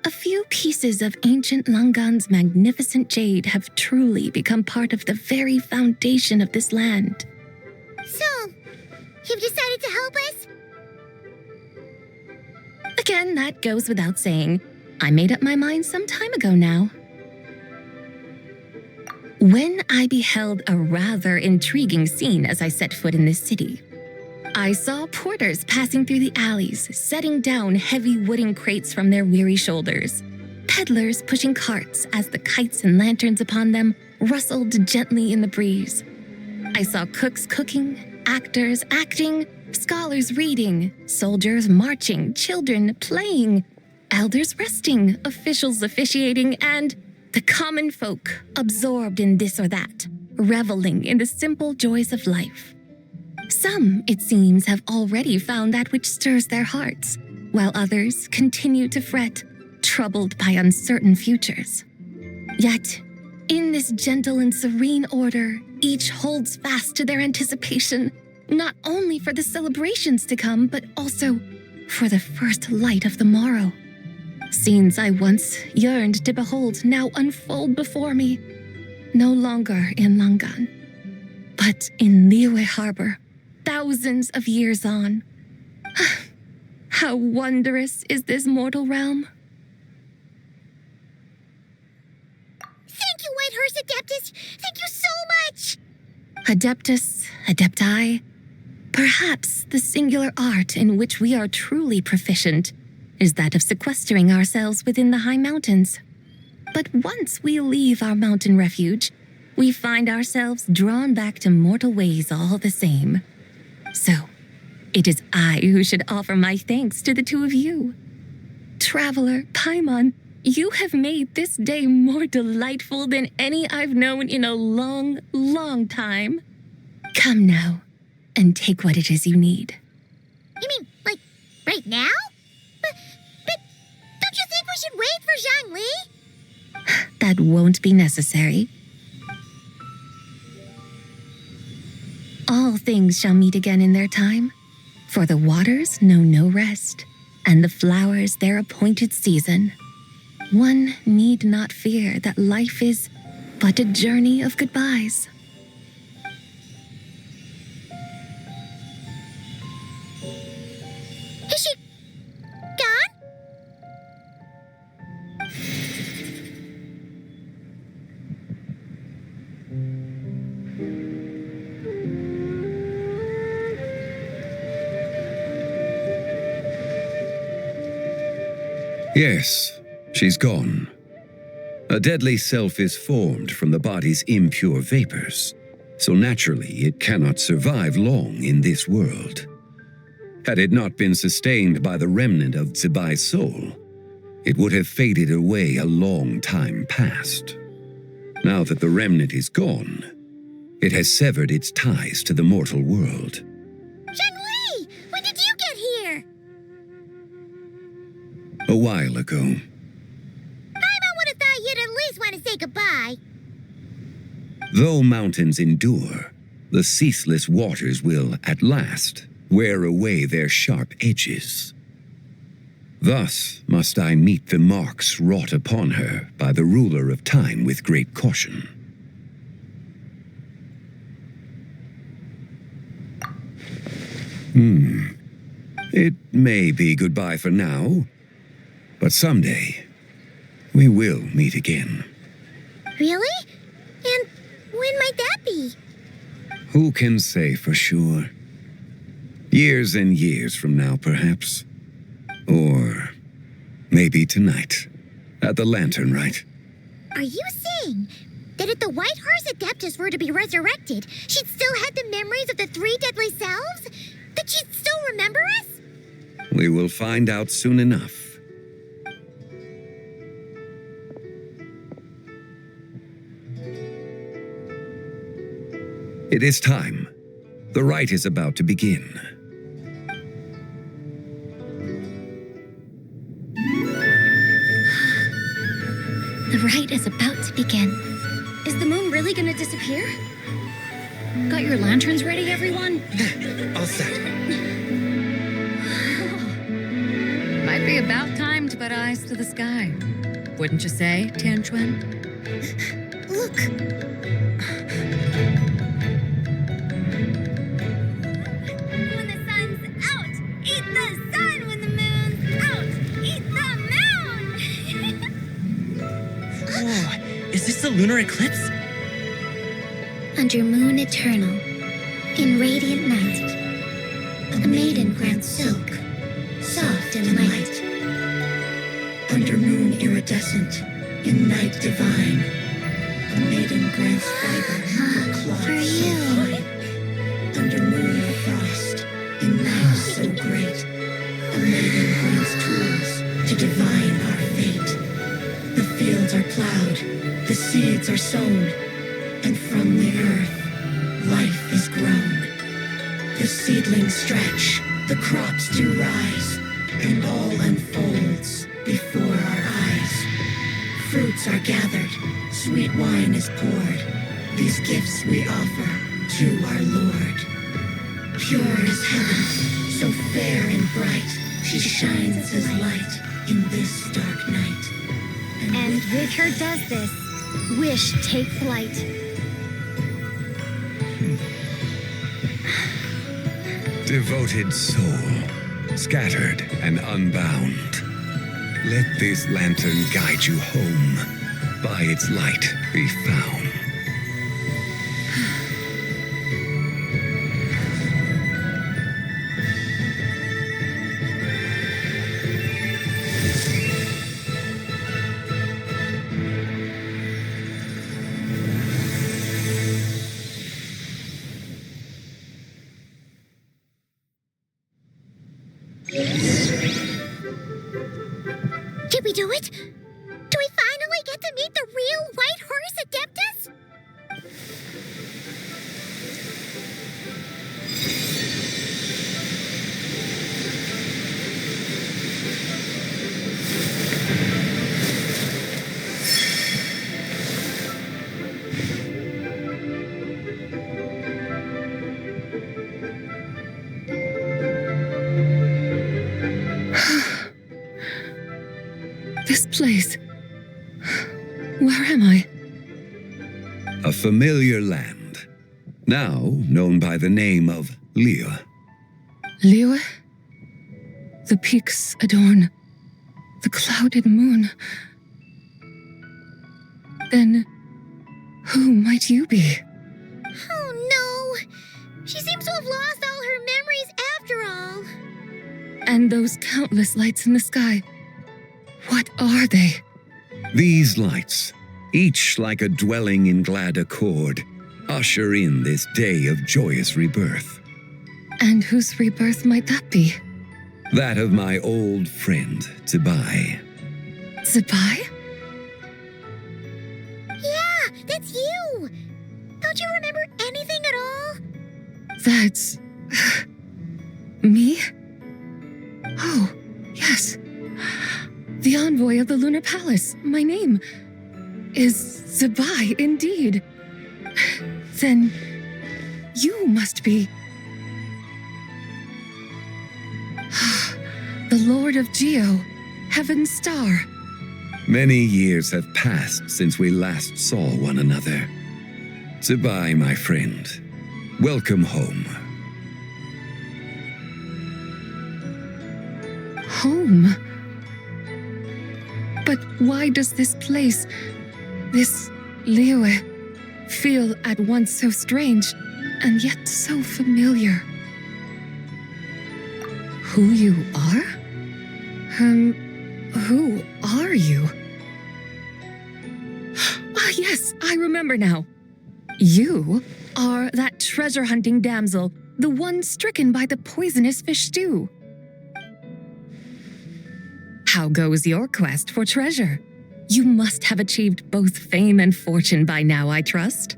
a few pieces of ancient Langan's magnificent jade have truly become part of the very foundation of this land. So, you've decided to help us? Again, that goes without saying. I made up my mind some time ago now. When I beheld a rather intriguing scene as I set foot in this city, I saw porters passing through the alleys, setting down heavy wooden crates from their weary shoulders. Peddlers pushing carts as the kites and lanterns upon them rustled gently in the breeze. I saw cooks cooking, actors acting, scholars reading, soldiers marching, children playing, elders resting, officials officiating, and the common folk absorbed in this or that, reveling in the simple joys of life. Some, it seems, have already found that which stirs their hearts, while others continue to fret, troubled by uncertain futures. Yet, in this gentle and serene order, each holds fast to their anticipation, not only for the celebrations to come, but also for the first light of the morrow. Scenes I once yearned to behold now unfold before me, no longer in Langan, but in Liyue Harbor, thousands of years on. How wondrous is this mortal realm! Thank you, Whitehurst Adeptus! Thank you so much! Adeptus, Adepti, perhaps the singular art in which we are truly proficient is that of sequestering ourselves within the high mountains. But once we leave our mountain refuge, we find ourselves drawn back to mortal ways all the same. So, it is I who should offer my thanks to the two of you. Traveler, Paimon, You have made this day more delightful than any I've known in a long, long time. Come now, and take what it is you need. You mean, like, right now? But don't you think we should wait for Zhangli? That won't be necessary. All things shall meet again in their time, for the waters know no rest, and the flowers their appointed season. One need not fear that life is but a journey of goodbyes. Is she gone? Yes, she's gone. A deadly self is formed from the body's impure vapors, so naturally it cannot survive long in this world. Had it not been sustained by the remnant of Zibai's soul, it would have faded away a long time past. Now that the remnant is gone, it has severed its ties to the mortal world. Zhangli! When did you get here? A while ago. Paimon would have thought you'd at least want to say goodbye. Though mountains endure, the ceaseless waters will, at last, wear away their sharp edges. Thus must I meet the marks wrought upon her by the ruler of time with great caution. It may be goodbye for now, but someday we will meet again. Really? And when might that be? Who can say for sure? Years and years from now, perhaps. Or maybe tonight, at the Lantern Rite. Are you saying that if the White Horse Adeptus were to be resurrected, she'd still have the memories of the three deadly selves? That she'd still remember us? We will find out soon enough. It is time. The rite is about to begin. The rite is about to begin. Is the moon really gonna disappear? Got your lanterns ready, everyone? All set. Might be about time to put eyes to the sky. Wouldn't you say, Tianchuan? Look! When the sun's out, eat the sun. When the moon's out, eat the moon. Oh, is this the lunar eclipse? Under moon eternal, in radiant night, a maiden grants silk, soft and light. Under moon iridescent, in night divine, a maiden grants fiber for cloth For so you. fine. Under moon of frost, in night so great, a maiden grants tools to divine our fate. The fields are plowed, the seeds are sown, and from the earth, life is grown. The seedlings stretch, the crops do rise, and all unfolds before our eyes. Fruits are gathered, sweet wine is poured. These gifts we offer to our Lord. Pure is heaven, so fair and bright. She shines as light in this dark night. And with her does this, wish take flight. Devoted soul, scattered and unbound. Let this lantern guide you home. By its light be found. Did we do it? a familiar land, now known by the name of Liyue. Liyue? The peaks adorn the clouded moon. Then, who might you be? Oh no! She seems to have lost all her memories after all. And those countless lights in the sky, what are they? These lights, each like a dwelling in glad accord, usher in this day of joyous rebirth. And whose rebirth might that be? That of my old friend, Zibai. Zibai? Yeah, that's you! Don't you remember anything at all? That's... me? Oh, yes. The envoy of the Lunar Palace. My name is Zibai, indeed. Then you must be... the Lord of Geo, Heaven's Star. Many years have passed since we last saw one another. Zibai, my friend, welcome home. Home? But why does this place, this Liyue, feel at once so strange and yet so familiar? Who you are? Who are you? Ah, yes, I remember now. You are that treasure-hunting damsel, the one stricken by the poisonous fish stew. How goes your quest for treasure? You must have achieved both fame and fortune by now, I trust.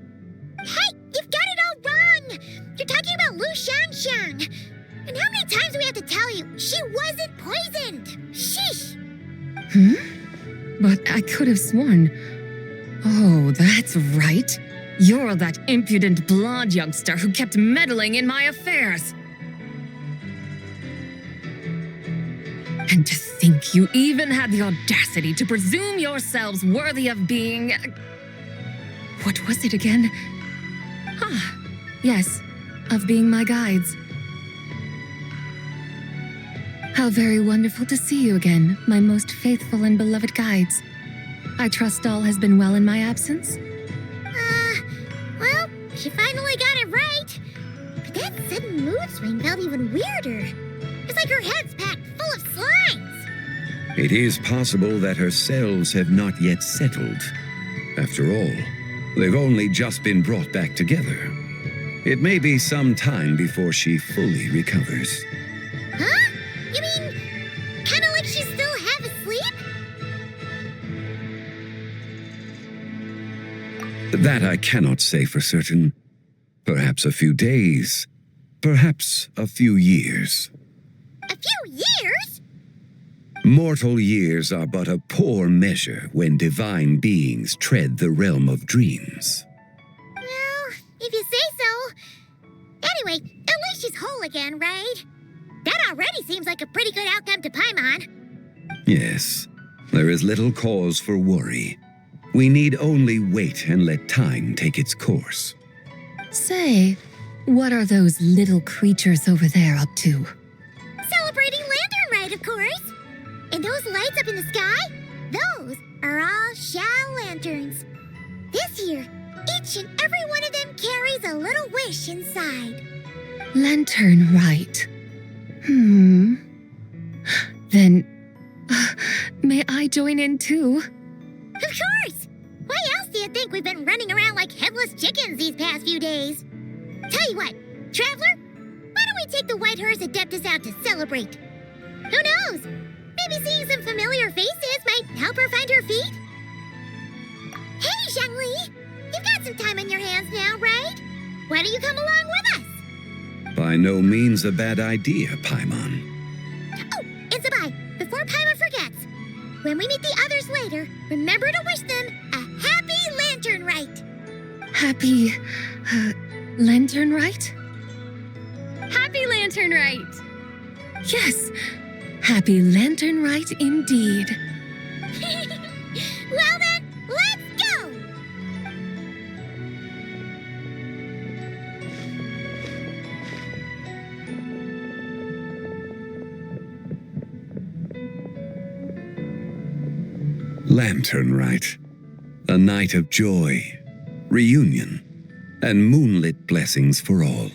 Hey, you've got it all wrong! You're talking about Lu Shangshang. And how many times do we have to tell you? She wasn't poisoned! Sheesh! But I could have sworn... Oh, that's right. You're that impudent blonde youngster who kept meddling in my affairs. And to think you even had the audacity to presume yourselves worthy of being... What was it again? Yes, of being my guides. How very wonderful to see you again, my most faithful and beloved guides. I trust all has been well in my absence? Well, she finally got it right. But that sudden mood swing felt even weirder. It's like her head's packed full of slimes. It is possible that her cells have not yet settled. After all, they've only just been brought back together. It may be some time before she fully recovers. Huh? You mean, kind of like she's still half asleep? That I cannot say for certain. Perhaps a few days, perhaps a few years. A few years? Mortal years are but a poor measure when divine beings tread the realm of dreams. Well, if you say so. Anyway, at least she's whole again, right? That already seems like a pretty good outcome to Paimon. Yes, there is little cause for worry. We need only wait and let time take its course. Say, what are those little creatures over there up to? Celebrating Lantern Rite, of course. And those lights up in the sky? Those are all Shao lanterns. This year, each and every one of them carries a little wish inside. Lantern Rite. Then, may I join in too? Of course! Why else do you think we've been running around like headless chickens these past few days? Tell you what, Traveler, why don't we take the White Horse Adeptus out to celebrate? Who knows? Maybe seeing some familiar faces might help her find her feet? Hey, Zhangli! You've got some time on your hands now, right? Why don't you come along with us? By no means a bad idea, Paimon. Oh, and Zibai, before Paimon forgets, when we meet the others later, remember to wish them a happy Lantern Rite. Happy, Lantern Rite? Happy Lantern Rite! Yes, Happy Lantern Rite indeed. Well then, let's go! Lantern Rite. A night of joy, reunion, and moonlit blessings for all.